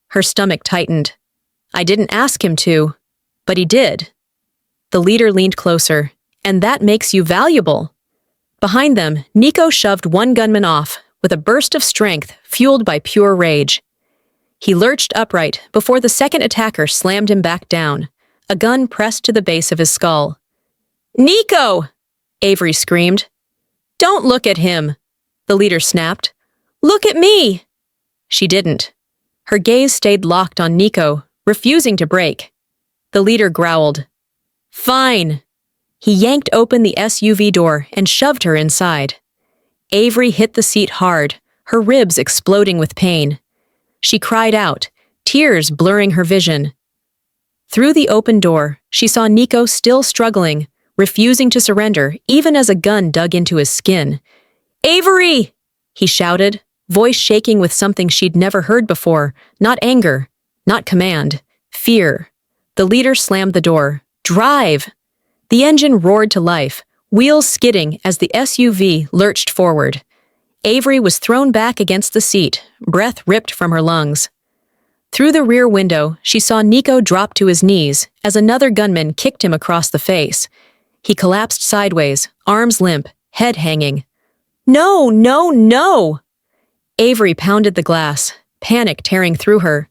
Her stomach tightened. "I didn't ask him to, but he did." The leader leaned closer. "And that makes you valuable." Behind them, Nico shoved one gunman off, with a burst of strength fueled by pure rage. He lurched upright before the second attacker slammed him back down, a gun pressed to the base of his skull. "Nico!" Avery screamed. "Don't look at him," the leader snapped. "Look at me!" She didn't. Her gaze stayed locked on Nico, refusing to break. The leader growled. "Fine." He yanked open the SUV door and shoved her inside. Avery hit the seat hard, her ribs exploding with pain. She cried out, tears blurring her vision. Through the open door, she saw Nico still struggling, refusing to surrender even as a gun dug into his skin. "Avery!" he shouted, voice shaking with something she'd never heard before, not anger, not command, fear. The leader slammed the door. "Drive!" The engine roared to life, wheels skidding as the SUV lurched forward. Avery was thrown back against the seat, breath ripped from her lungs. Through the rear window, she saw Nico drop to his knees as another gunman kicked him across the face. He collapsed sideways, arms limp, head hanging. "No, no, no!" Avery pounded the glass, panic tearing through her.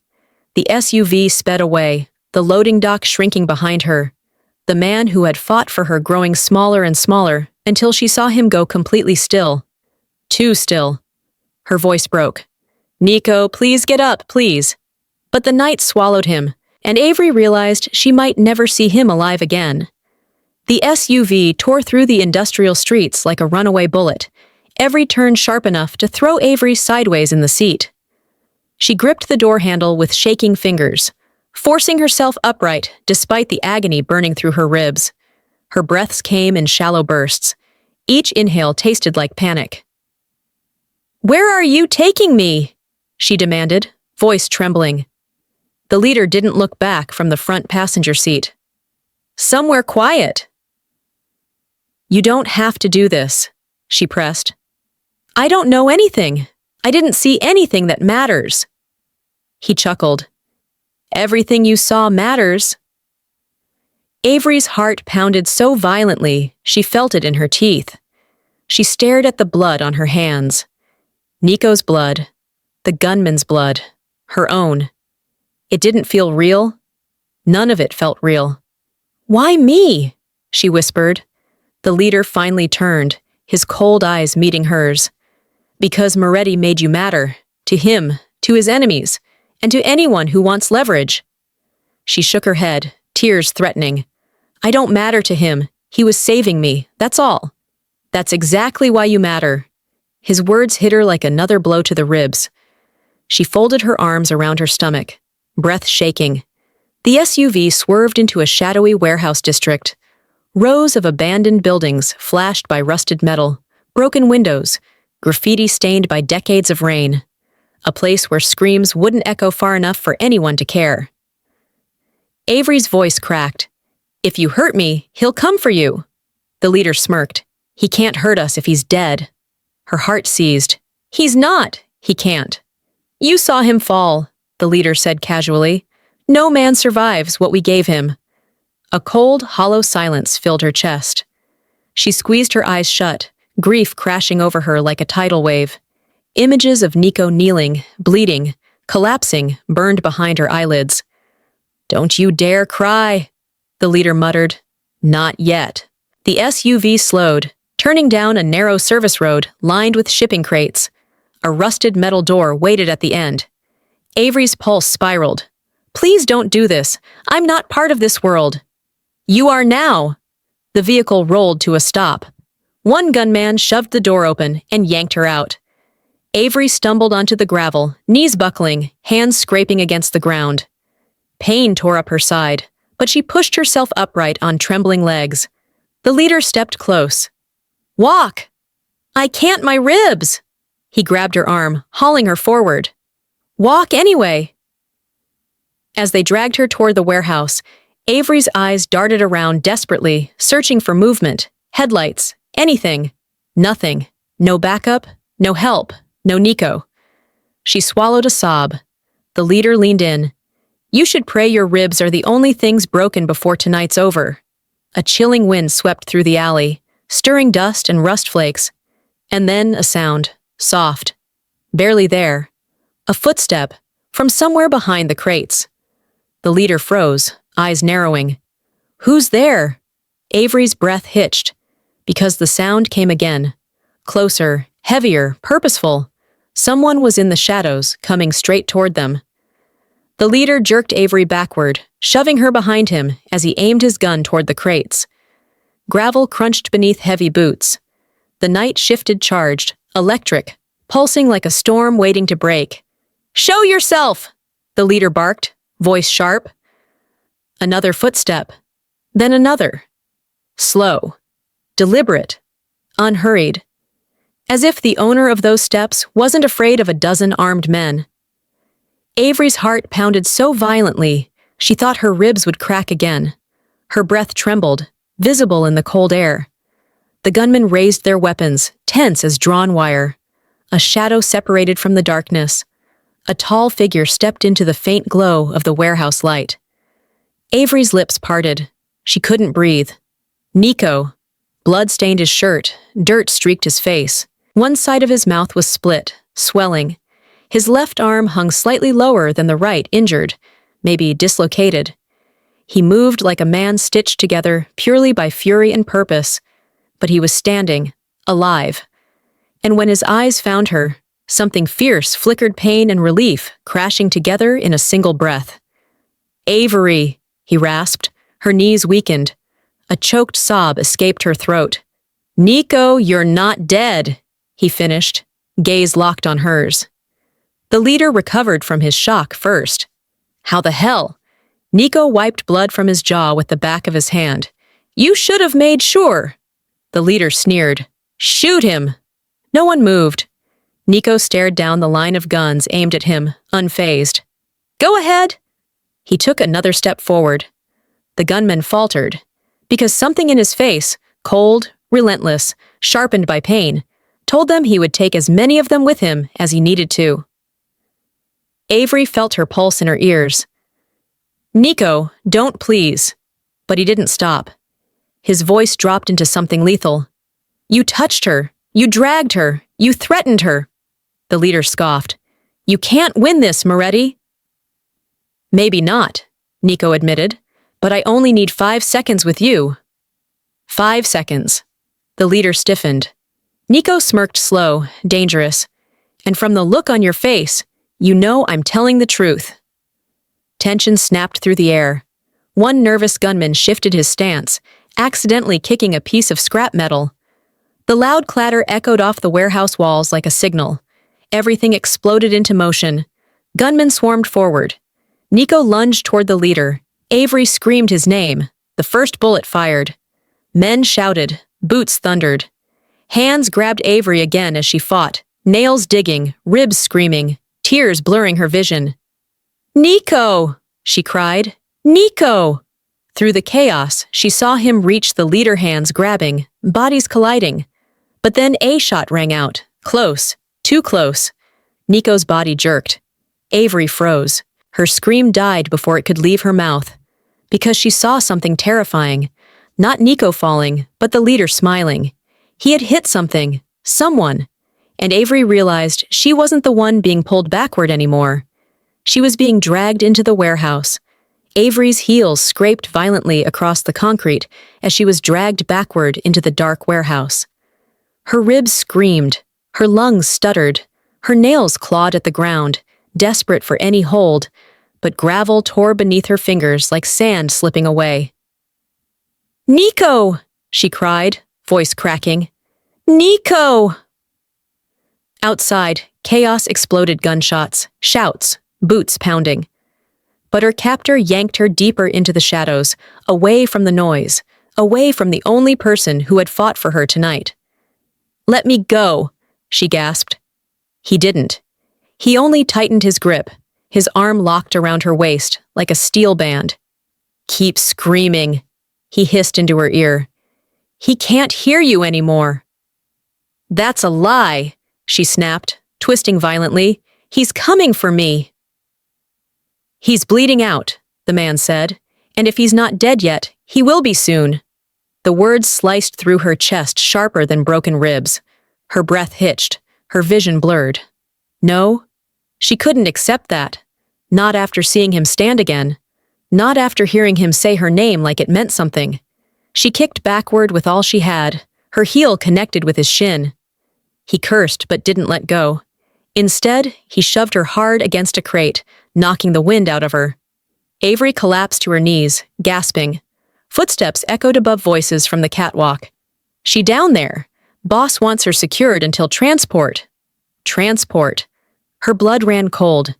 The SUV sped away, the loading dock shrinking behind her. The man who had fought for her growing smaller and smaller until she saw him go completely still. Too still. Her voice broke. "Nico, please get up, please." But the night swallowed him, and Avery realized she might never see him alive again. The SUV tore through the industrial streets like a runaway bullet, every turn sharp enough to throw Avery sideways in the seat. She gripped the door handle with shaking fingers, forcing herself upright despite the agony burning through her ribs. Her breaths came in shallow bursts. Each inhale tasted like panic. "Where are you taking me?" she demanded, voice trembling. The leader didn't look back from the front passenger seat. "Somewhere quiet." "You don't have to do this," she pressed. "I don't know anything. I didn't see anything that matters." He chuckled. "Everything you saw matters." Avery's heart pounded so violently she felt it in her teeth. She stared at the blood on her hands. Nico's blood, the gunman's blood, her own. It didn't feel real. None of it felt real. "Why me?" she whispered. The leader finally turned, his cold eyes meeting hers. "Because Moretti made you matter, to him, to his enemies, and to anyone who wants leverage." She shook her head, tears threatening. "I don't matter to him. He was saving me, that's all." "That's exactly why you matter." His words hit her like another blow to the ribs. She folded her arms around her stomach, breath shaking. The SUV swerved into a shadowy warehouse district. Rows of abandoned buildings flashed by rusted metal, broken windows, graffiti stained by decades of rain. A place where screams wouldn't echo far enough for anyone to care. Avery's voice cracked. "If you hurt me, he'll come for you." The leader smirked. "He can't hurt us if he's dead." Her heart seized. "He's not. He can't." "You saw him fall," the leader said casually. "No man survives what we gave him." A cold, hollow silence filled her chest. She squeezed her eyes shut, grief crashing over her like a tidal wave. Images of Nico kneeling, bleeding, collapsing, burned behind her eyelids. "Don't you dare cry," the leader muttered. "Not yet." The SUV slowed, turning down a narrow service road lined with shipping crates. A rusted metal door waited at the end. Avery's pulse spiraled. "Please don't do this. I'm not part of this world." "You are now." The vehicle rolled to a stop. One gunman shoved the door open and yanked her out. Avery stumbled onto the gravel, knees buckling, hands scraping against the ground. Pain tore up her side, but she pushed herself upright on trembling legs. The leader stepped close. "Walk!" "I can't, my ribs!" He grabbed her arm, hauling her forward. "Walk anyway!" As they dragged her toward the warehouse, Avery's eyes darted around desperately, searching for movement, headlights, anything. Nothing. No backup, no help, no Nico. She swallowed a sob. The leader leaned in. "You should pray your ribs are the only things broken before tonight's over." A chilling wind swept through the alley, stirring dust and rust flakes. And then a sound, soft. Barely there. A footstep, from somewhere behind the crates. The leader froze, eyes narrowing. "Who's there?" Avery's breath hitched, because the sound came again. Closer, heavier, purposeful. Someone was in the shadows, coming straight toward them. The leader jerked Avery backward, shoving her behind him as he aimed his gun toward the crates. Gravel crunched beneath heavy boots. The night shifted charged, electric, pulsing like a storm waiting to break. "Show yourself!" the leader barked, voice sharp. Another footstep. Then another. Slow. Deliberate. Unhurried. As if the owner of those steps wasn't afraid of a dozen armed men. Avery's heart pounded so violently, she thought her ribs would crack again. Her breath trembled, visible in the cold air. The gunmen raised their weapons, tense as drawn wire. A shadow separated from the darkness. A tall figure stepped into the faint glow of the warehouse light. Avery's lips parted. She couldn't breathe. Nico. Blood stained his shirt, dirt streaked his face. One side of his mouth was split, swelling. His left arm hung slightly lower than the right, injured, maybe dislocated. He moved like a man stitched together purely by fury and purpose, but he was standing, alive. And when his eyes found her, something fierce flickered pain and relief, crashing together in a single breath. "Avery," he rasped. Her knees weakened. A choked sob escaped her throat. "Nico, you're not dead," he finished, gaze locked on hers. The leader recovered from his shock first. "How the hell?" Nico wiped blood from his jaw with the back of his hand. "You should have made sure." The leader sneered. "Shoot him." No one moved. Nico stared down the line of guns aimed at him, unfazed. "Go ahead." He took another step forward. The gunman faltered, because something in his face, cold, relentless, sharpened by pain, told them he would take as many of them with him as he needed to. Avery felt her pulse in her ears. "Nico, don't please." But he didn't stop. His voice dropped into something lethal. "You touched her. You dragged her. You threatened her." The leader scoffed. "You can't win this, Moretti." "Maybe not," Nico admitted, "but I only need 5 seconds with you." 5 seconds. The leader stiffened. Nico smirked slow, dangerous. "And from the look on your face, you know I'm telling the truth." Tension snapped through the air. One nervous gunman shifted his stance, accidentally kicking a piece of scrap metal. The loud clatter echoed off the warehouse walls like a signal. Everything exploded into motion. Gunmen swarmed forward. Nico lunged toward the leader. Avery screamed his name. The first bullet fired. Men shouted. Boots thundered. Hands grabbed Avery again as she fought, nails digging, ribs screaming, tears blurring her vision. "Nico!" she cried. Nico! Through the chaos, she saw him reach the leader hands grabbing, bodies colliding. But then a shot rang out. Close. Too close. Nico's body jerked. Avery froze. Her scream died before it could leave her mouth. Because she saw something terrifying. Not Nico falling, but the leader smiling. He had hit something. Someone. And Avery realized she wasn't the one being pulled backward anymore. She was being dragged into the warehouse. Avery's heels scraped violently across the concrete as she was dragged backward into the dark warehouse. Her ribs screamed. Her lungs stuttered. Her nails clawed at the ground, desperate for any hold, but gravel tore beneath her fingers like sand slipping away. "Nico!" she cried, voice cracking. "Nico!" Outside, chaos exploded gunshots, shouts, boots pounding. But her captor yanked her deeper into the shadows, away from the noise, away from the only person who had fought for her tonight. "Let me go," she gasped. He didn't. He only tightened his grip, his arm locked around her waist like a steel band. "Keep screaming," he hissed into her ear. "He can't hear you anymore." "That's a lie," she snapped, twisting violently. "He's coming for me." "He's bleeding out," the man said, "and if he's not dead yet, he will be soon." The words sliced through her chest sharper than broken ribs. Her breath hitched, her vision blurred. No, she couldn't accept that. Not after seeing him stand again. Not after hearing him say her name like it meant something. She kicked backward with all she had, her heel connected with his shin. He cursed but didn't let go. Instead, he shoved her hard against a crate, knocking the wind out of her. Avery collapsed to her knees, gasping. Footsteps echoed above voices from the catwalk. "She down there. Boss wants her secured until transport." Transport. Her blood ran cold.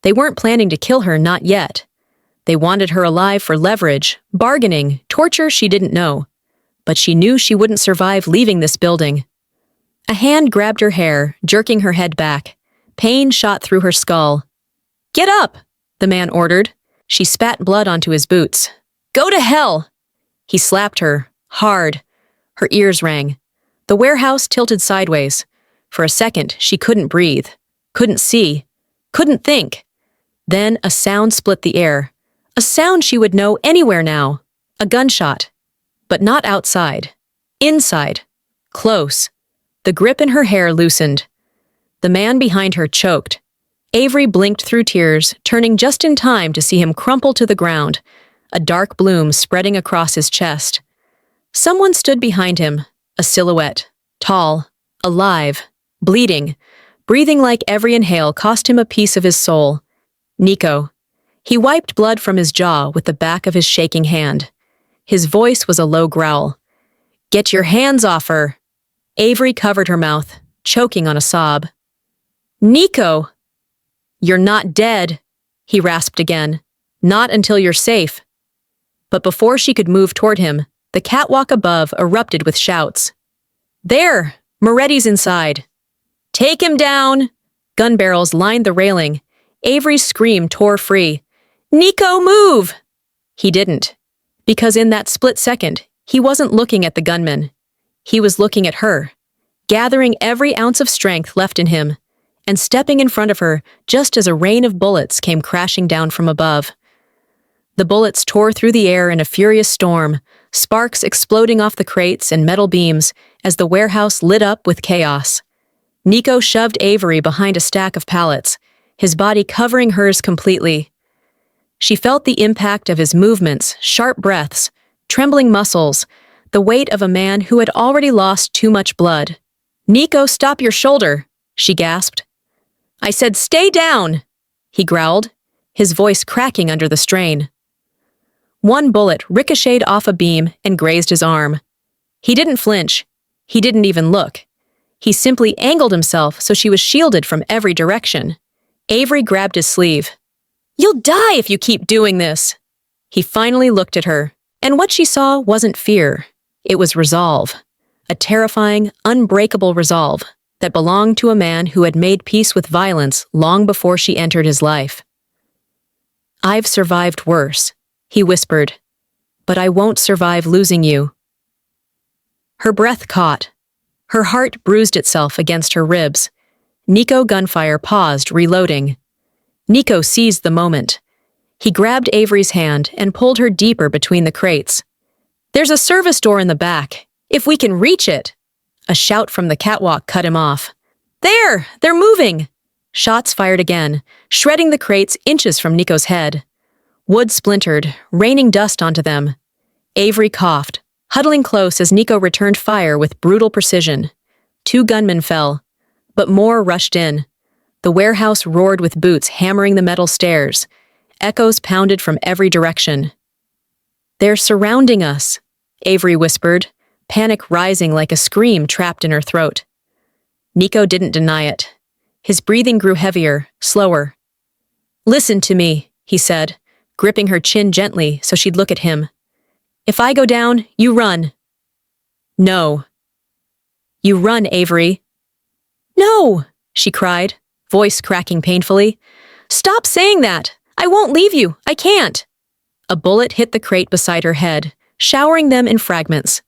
They weren't planning to kill her, not yet. They wanted her alive for leverage, bargaining, torture she didn't know. But she knew she wouldn't survive leaving this building. A hand grabbed her hair, jerking her head back. Pain shot through her skull. "Get up!" the man ordered. She spat blood onto his boots. "Go to hell!" He slapped her, hard. Her ears rang. The warehouse tilted sideways. For a second, she couldn't breathe, couldn't see, couldn't think. Then a sound split the air. A sound she would know anywhere now. A gunshot. But not outside. Inside. Close. The grip in her hair loosened. The man behind her choked. Avery blinked through tears, turning just in time to see him crumple to the ground, a dark bloom spreading across his chest. Someone stood behind him, a silhouette, tall, alive, bleeding, breathing like every inhale cost him a piece of his soul. Nico. He wiped blood from his jaw with the back of his shaking hand. His voice was a low growl. "Get your hands off her!" Avery covered her mouth, choking on a sob. "Nico!" "You're not dead," he rasped again. "Not until you're safe." But before she could move toward him, the catwalk above erupted with shouts. "There! Moretti's inside!" "Take him down!" Gun barrels lined the railing. Avery's scream tore free. "Nico, move!" He didn't. Because in that split second, he wasn't looking at the gunman. He was looking at her, gathering every ounce of strength left in him, and stepping in front of her just as a rain of bullets came crashing down from above. The bullets tore through the air in a furious storm, sparks exploding off the crates and metal beams as the warehouse lit up with chaos. Nico shoved Avery behind a stack of pallets, his body covering hers completely. She felt the impact of his movements, sharp breaths, trembling muscles, the weight of a man who had already lost too much blood. "Nico, stop your shoulder," she gasped. "I said stay down," he growled, his voice cracking under the strain. One bullet ricocheted off a beam and grazed his arm. He didn't flinch. He didn't even look. He simply angled himself so she was shielded from every direction. Avery grabbed his sleeve. "You'll die if you keep doing this." He finally looked at her, and what she saw wasn't fear. It was resolve. A terrifying, unbreakable resolve that belonged to a man who had made peace with violence long before she entered his life. "I've survived worse," he whispered. "But I won't survive losing you." Her breath caught. Her heart bruised itself against her ribs. Nico Gunfire paused, reloading. Nico seized the moment. He grabbed Avery's hand and pulled her deeper between the crates. "There's a service door in the back. If we can reach it." A shout from the catwalk cut him off. "There! They're moving!" Shots fired again, shredding the crates inches from Nico's head. Wood splintered, raining dust onto them. Avery coughed, huddling close as Nico returned fire with brutal precision. 2 gunmen fell, but more rushed in. The warehouse roared with boots hammering the metal stairs. Echoes pounded from every direction. "They're surrounding us," Avery whispered, panic rising like a scream trapped in her throat. Nico didn't deny it. His breathing grew heavier, slower. "Listen to me," he said, gripping her chin gently so she'd look at him. "If I go down, you run." "No." "You run, Avery." "No," she cried, voice cracking painfully. "Stop saying that! I won't leave you! I can't!" A bullet hit the crate beside her head, showering them in fragments.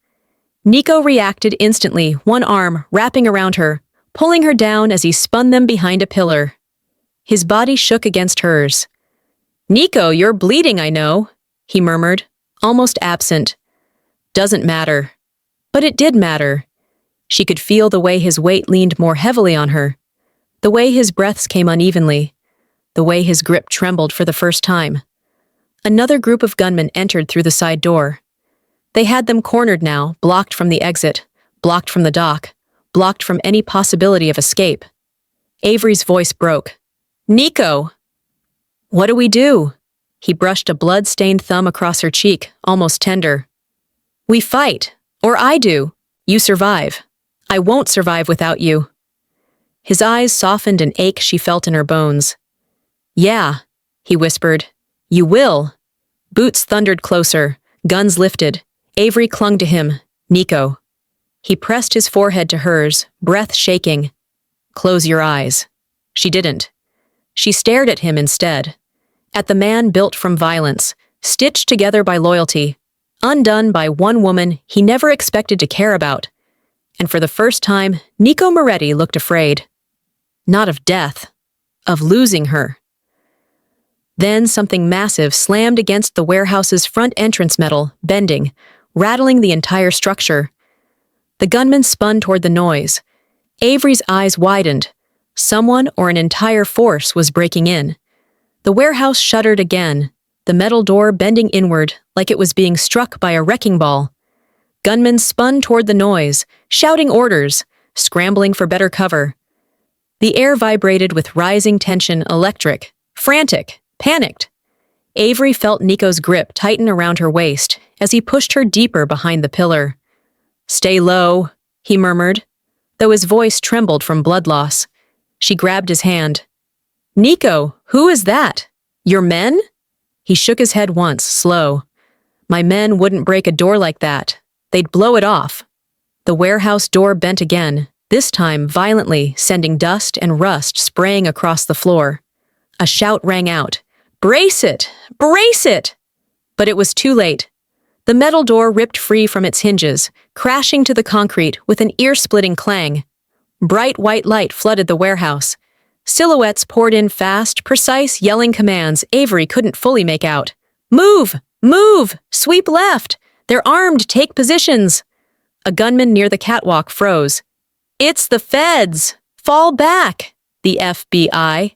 Nico reacted instantly, one arm wrapping around her, pulling her down as he spun them behind a pillar. His body shook against hers. "Nico, you're bleeding, I know," he murmured, almost absent. "Doesn't matter." But it did matter. She could feel the way his weight leaned more heavily on her, the way his breaths came unevenly, the way his grip trembled for the first time. Another group of gunmen entered through the side door. They had them cornered now, blocked from the exit, blocked from the dock, blocked from any possibility of escape. Avery's voice broke. "Nico!" "What do we do?" He brushed a blood-stained thumb across her cheek, almost tender. "We fight. Or I do. You survive. I won't survive without you." His eyes softened an ache she felt in her bones. "Yeah," he whispered. "You will." Boots thundered closer, guns lifted. Avery clung to him. "Nico." He pressed his forehead to hers, breath shaking. "Close your eyes." She didn't. She stared at him instead. At the man built from violence, stitched together by loyalty, undone by one woman he never expected to care about. And for the first time, Nico Moretti looked afraid. Not of death, of losing her. Then something massive slammed against the warehouse's front entrance metal, bending, rattling the entire structure. The gunman spun toward the noise. Avery's eyes widened. Someone or an entire force was breaking in. The warehouse shuddered again, the metal door bending inward like it was being struck by a wrecking ball. Gunmen spun toward the noise, shouting orders, scrambling for better cover. The air vibrated with rising tension, electric, frantic, panicked. Avery felt Nico's grip tighten around her waist as he pushed her deeper behind the pillar. "Stay low," he murmured, though his voice trembled from blood loss. She grabbed his hand. "Nico, who is that? Your men?" He shook his head once, slow. "My men wouldn't break a door like that. They'd blow it off." The warehouse door bent again, this time violently, sending dust and rust spraying across the floor. A shout rang out. "Brace it! Brace it!" But it was too late. The metal door ripped free from its hinges, crashing to the concrete with an ear-splitting clang. Bright white light flooded the warehouse. Silhouettes poured in fast, precise, yelling commands Avery couldn't fully make out. "Move! Move! Sweep left! They're armed! Take positions!" A gunman near the catwalk froze. "It's the feds! Fall back! The FBI!"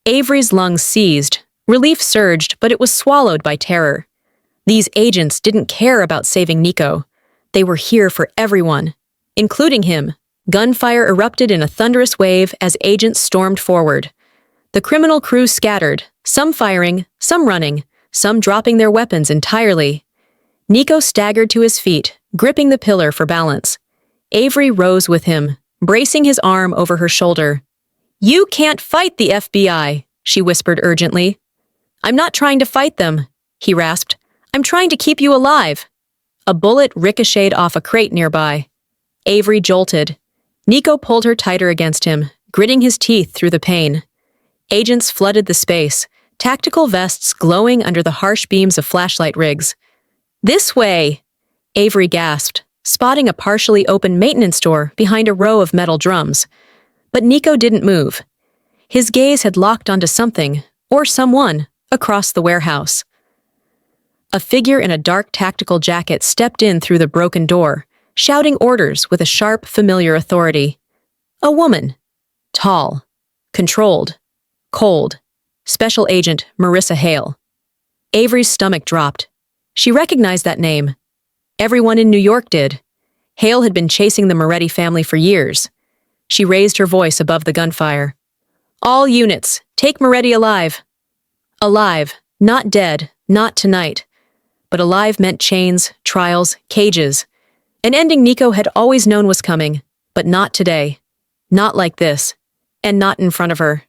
Avery's lungs seized. Relief surged, but it was swallowed by terror. These agents didn't care about saving Nico. They were here for everyone, including him. Gunfire erupted in a thunderous wave as agents stormed forward. The criminal crew scattered, some firing, some running, some dropping their weapons entirely. Nico staggered to his feet, gripping the pillar for balance. Avery rose with him, bracing his arm over her shoulder. "You can't fight the FBI," she whispered urgently. "I'm not trying to fight them," he rasped. "I'm trying to keep you alive." A bullet ricocheted off a crate nearby. Avery jolted. Nico pulled her tighter against him, gritting his teeth through the pain. Agents flooded the space, tactical vests glowing under the harsh beams of flashlight rigs. "This way!" Avery gasped, spotting a partially open maintenance door behind a row of metal drums. But Nico didn't move. His gaze had locked onto something, or someone, across the warehouse. A figure in a dark tactical jacket stepped in through the broken door, shouting orders with a sharp, familiar authority. A woman. Tall. Controlled. Cold. Special Agent Marissa Hale. Avery's stomach dropped. She recognized that name. Everyone in New York did. Hale had been chasing the Moretti family for years. She raised her voice above the gunfire. "All units, take Moretti alive." Alive, not dead, not tonight. But alive meant chains, trials, cages. An ending Nico had always known was coming, but not today. Not like this. And not in front of her.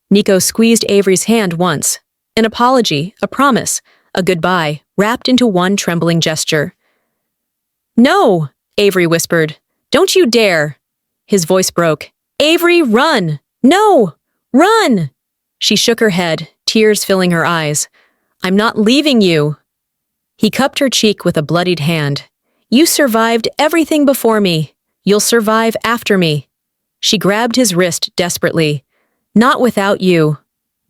Nico squeezed Avery's hand once. An apology, a promise, a goodbye, wrapped into one trembling gesture. "No," Avery whispered. "Don't you dare." His voice broke. "Avery, run! No! Run!" She shook her head, tears filling her eyes. "I'm not leaving you." He cupped her cheek with a bloodied hand. "You survived everything before me. You'll survive after me." She grabbed his wrist desperately. "Not without you."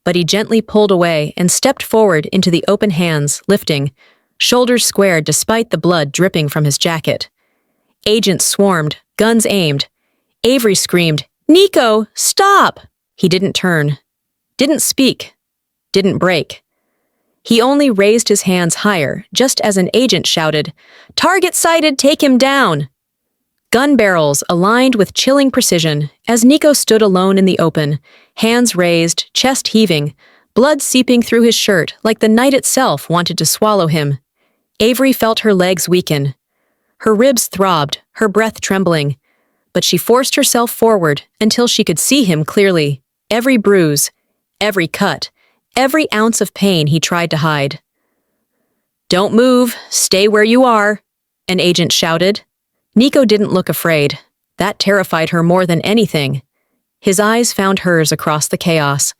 But he gently pulled away and stepped forward into the open hands, lifting, shoulders squared despite the blood dripping from his jacket. Agents swarmed, guns aimed. Avery screamed, "Nico, stop!" He didn't turn. Didn't speak. Didn't break. He only raised his hands higher, just as an agent shouted, "Target sighted, take him down!" Gun barrels aligned with chilling precision as Nico stood alone in the open, hands raised, chest heaving, blood seeping through his shirt like the night itself wanted to swallow him. Avery felt her legs weaken. Her ribs throbbed, her breath trembling, but she forced herself forward until she could see him clearly, every bruise, every cut, every ounce of pain he tried to hide. "Don't move, stay where you are," an agent shouted. Nico didn't look afraid. That terrified her more than anything. His eyes found hers across the chaos.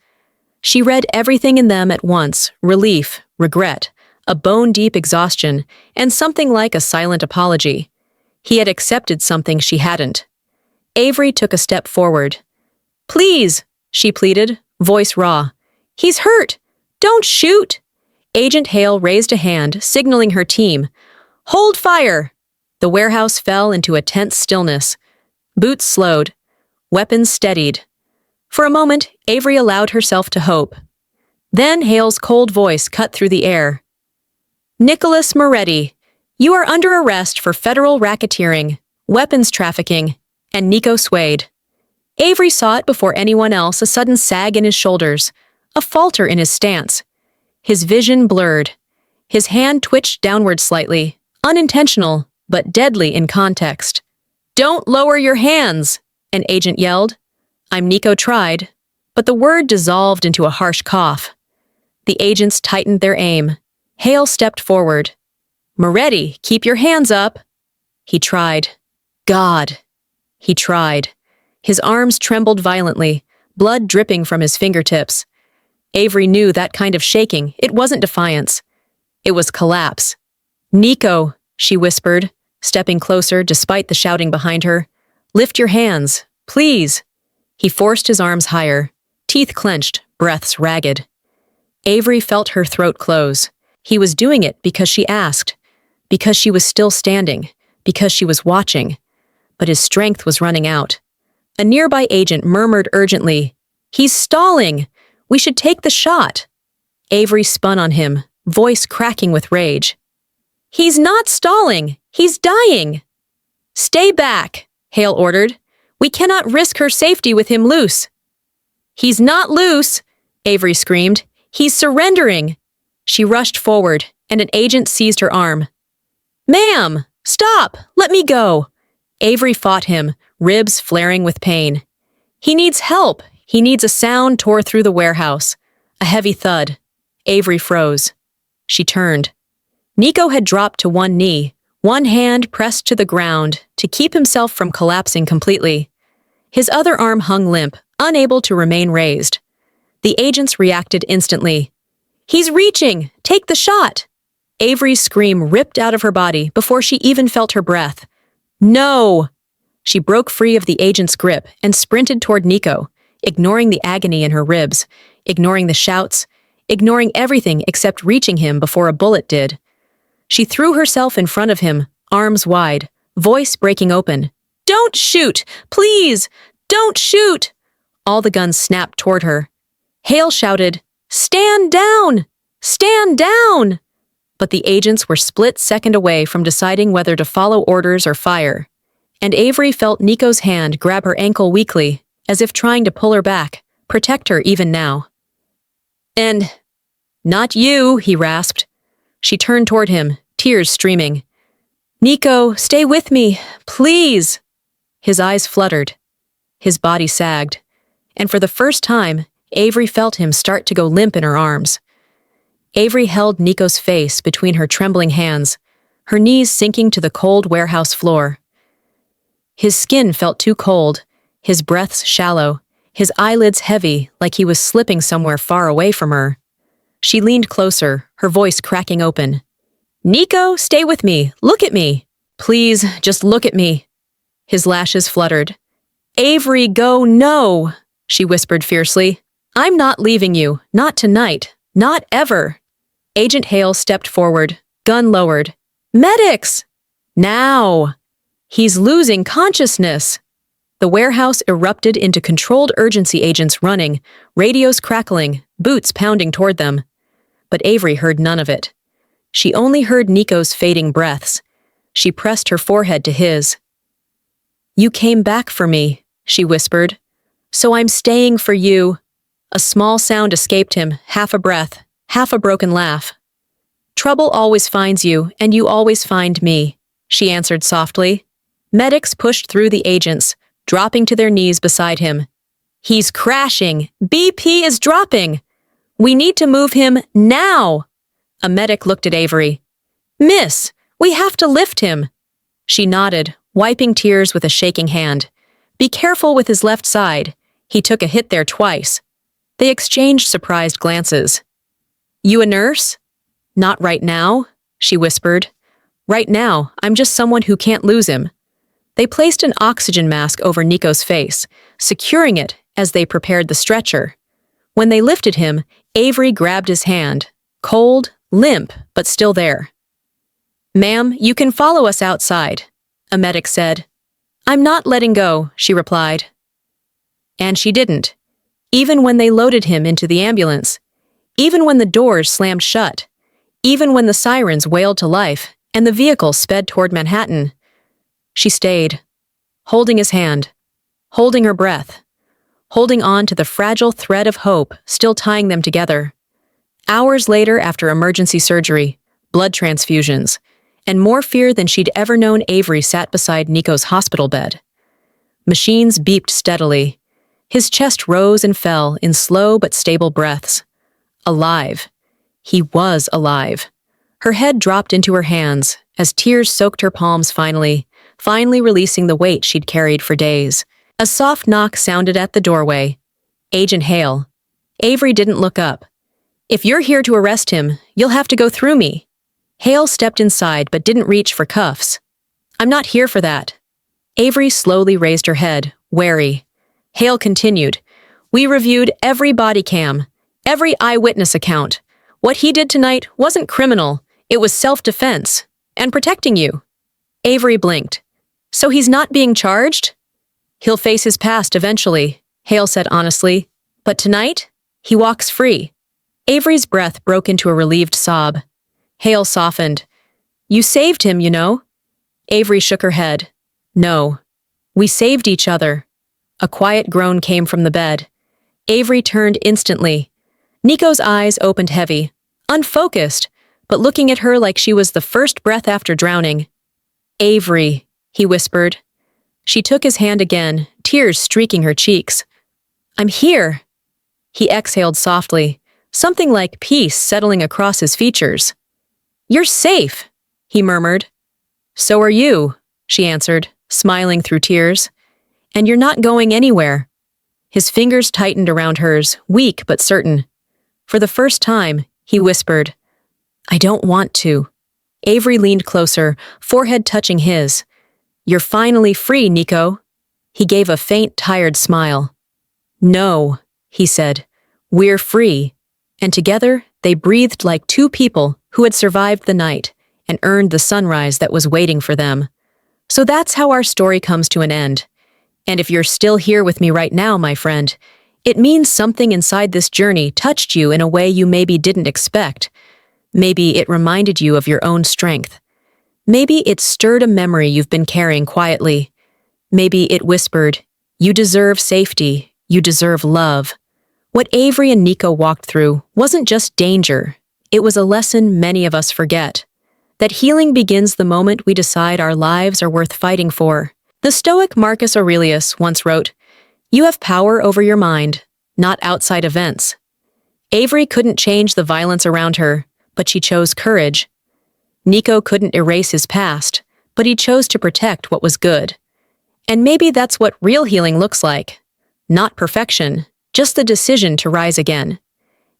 She read everything in them at once, relief, regret, a bone-deep exhaustion, and something like a silent apology. He had accepted something she hadn't. Avery took a step forward. "Please," she pleaded, voice raw. "He's hurt! Don't shoot!" Agent Hale raised a hand, signaling her team. "Hold fire!" The warehouse fell into a tense stillness. Boots slowed. Weapons steadied. For a moment, Avery allowed herself to hope. Then Hale's cold voice cut through the air. "Nicholas Moretti, you are under arrest for federal racketeering, weapons trafficking," and Nico swayed. Avery saw it before anyone else, a sudden sag in his shoulders, a falter in his stance. His vision blurred. His hand twitched downward slightly, unintentional, but deadly in context. "Don't lower your hands," an agent yelled. Nico tried, but the word dissolved into a harsh cough. The agents tightened their aim. Hale stepped forward. "Moretti, keep your hands up." He tried. God. He tried. His arms trembled violently, blood dripping from his fingertips. Avery knew that kind of shaking, it wasn't defiance. It was collapse. "Nico," she whispered, stepping closer despite the shouting behind her. "Lift your hands, please." He forced his arms higher, teeth clenched, breaths ragged. Avery felt her throat close. He was doing it because she asked, because she was still standing, because she was watching. But his strength was running out. A nearby agent murmured urgently, "He's stalling! We should take the shot." Avery spun on him, voice cracking with rage. "He's not stalling! He's dying!" "Stay back," Hale ordered. "We cannot risk her safety with him loose." "He's not loose," Avery screamed. "He's surrendering." She rushed forward, and an agent seized her arm. "Ma'am, stop! Let me go!" Avery fought him, ribs flaring with pain. "He needs help. He needs." A sound tore through the warehouse. A heavy thud. Avery froze. She turned. Nico had dropped to one knee, one hand pressed to the ground to keep himself from collapsing completely. His other arm hung limp, unable to remain raised. The agents reacted instantly. "He's reaching! Take the shot!" Avery's scream ripped out of her body before she even felt her breath. "No!" She broke free of the agent's grip and sprinted toward Nico, ignoring the agony in her ribs, ignoring the shouts, ignoring everything except reaching him before a bullet did. She threw herself in front of him, arms wide, voice breaking open. "Don't shoot! Please! Don't shoot!" All the guns snapped toward her. Hale shouted, "Stand down! Stand down!" But the agents were split second away from deciding whether to follow orders or fire. And Avery felt Nico's hand grab her ankle weakly, as if trying to pull her back, protect her even now. "And not you," he rasped. She turned toward him, tears streaming. "Nico, stay with me, please." His eyes fluttered. His body sagged. And for the first time, Avery felt him start to go limp in her arms. Avery held Nico's face between her trembling hands, her knees sinking to the cold warehouse floor. His skin felt too cold, his breaths shallow, his eyelids heavy like he was slipping somewhere far away from her. She leaned closer, her voice cracking open. "Nico, stay with me. Look at me. Please, just look at me." His lashes fluttered. "Avery, go, no," she whispered fiercely. "I'm not leaving you. Not tonight. Not ever." Agent Hale stepped forward, gun lowered. "Medics! Now!" "He's losing consciousness." The warehouse erupted into controlled urgency agents running, radios crackling, boots pounding toward them. But Avery heard none of it. She only heard Nico's fading breaths. She pressed her forehead to his. "You came back for me," she whispered. "So I'm staying for you." A small sound escaped him, half a breath, half a broken laugh. "Trouble always finds you, and you always find me," she answered softly. Medics pushed through the agents, dropping to their knees beside him. "He's crashing! BP is dropping! We need to move him now!" A medic looked at Avery. "Miss, we have to lift him." She nodded, wiping tears with a shaking hand. "Be careful with his left side. He took a hit there twice." They exchanged surprised glances. "You a nurse?" "Not right now," she whispered. "Right now, I'm just someone who can't lose him." They placed an oxygen mask over Nico's face, securing it as they prepared the stretcher. When they lifted him, Avery grabbed his hand, cold, limp, but still there. "Ma'am, you can follow us outside," a medic said. "I'm not letting go," she replied. And she didn't. Even when they loaded him into the ambulance, even when the doors slammed shut, even when the sirens wailed to life and the vehicle sped toward Manhattan, she stayed, holding his hand, holding her breath, holding on to the fragile thread of hope still tying them together. Hours later, after emergency surgery, blood transfusions, and more fear than she'd ever known, Avery sat beside Nico's hospital bed. Machines beeped steadily. His chest rose and fell in slow but stable breaths. Alive. He was alive. Her head dropped into her hands as tears soaked her palms finally releasing the weight she'd carried for days. A soft knock sounded at the doorway. Agent Hale. Avery didn't look up. "If you're here to arrest him, you'll have to go through me." Hale stepped inside but didn't reach for cuffs. "I'm not here for that." Avery slowly raised her head, wary. Hale continued. "We reviewed every body cam, every eyewitness account. What he did tonight wasn't criminal. It was self-defense. And protecting you." Avery blinked. "So he's not being charged?" "He'll face his past eventually," Hale said honestly. "But tonight, he walks free." Avery's breath broke into a relieved sob. Hale softened. "You saved him, you know." Avery shook her head. "No. We saved each other." A quiet groan came from the bed. Avery turned instantly. Nico's eyes opened heavy, unfocused, but looking at her like she was the first breath after drowning. "Avery," he whispered. She took his hand again, tears streaking her cheeks. "I'm here." He exhaled softly, something like peace settling across his features. "You're safe," he murmured. "So are you," she answered, smiling through tears. "And you're not going anywhere." His fingers tightened around hers, weak but certain. For the first time, he whispered, "I don't want to." Avery leaned closer, forehead touching his. "You're finally free, Nico." He gave a faint, tired smile. "No," he said. "We're free." And together, they breathed like two people who had survived the night and earned the sunrise that was waiting for them. So that's how our story comes to an end. And if you're still here with me right now, my friend, it means something inside this journey touched you in a way you maybe didn't expect. Maybe it reminded you of your own strength. Maybe it stirred a memory you've been carrying quietly. Maybe it whispered, "You deserve safety. You deserve love." What Avery and Nico walked through wasn't just danger. It was a lesson many of us forget. That healing begins the moment we decide our lives are worth fighting for. The Stoic Marcus Aurelius once wrote, "You have power over your mind, not outside events." Avery couldn't change the violence around her, but she chose courage. Nico couldn't erase his past, but he chose to protect what was good. And maybe that's what real healing looks like. Not perfection, just the decision to rise again.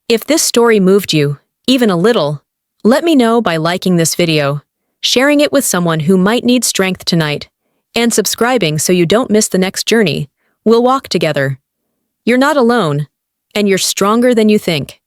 If this story moved you, even a little, let me know by liking this video, sharing it with someone who might need strength tonight, and subscribing so you don't miss the next journey. We'll walk together. You're not alone, and you're stronger than you think.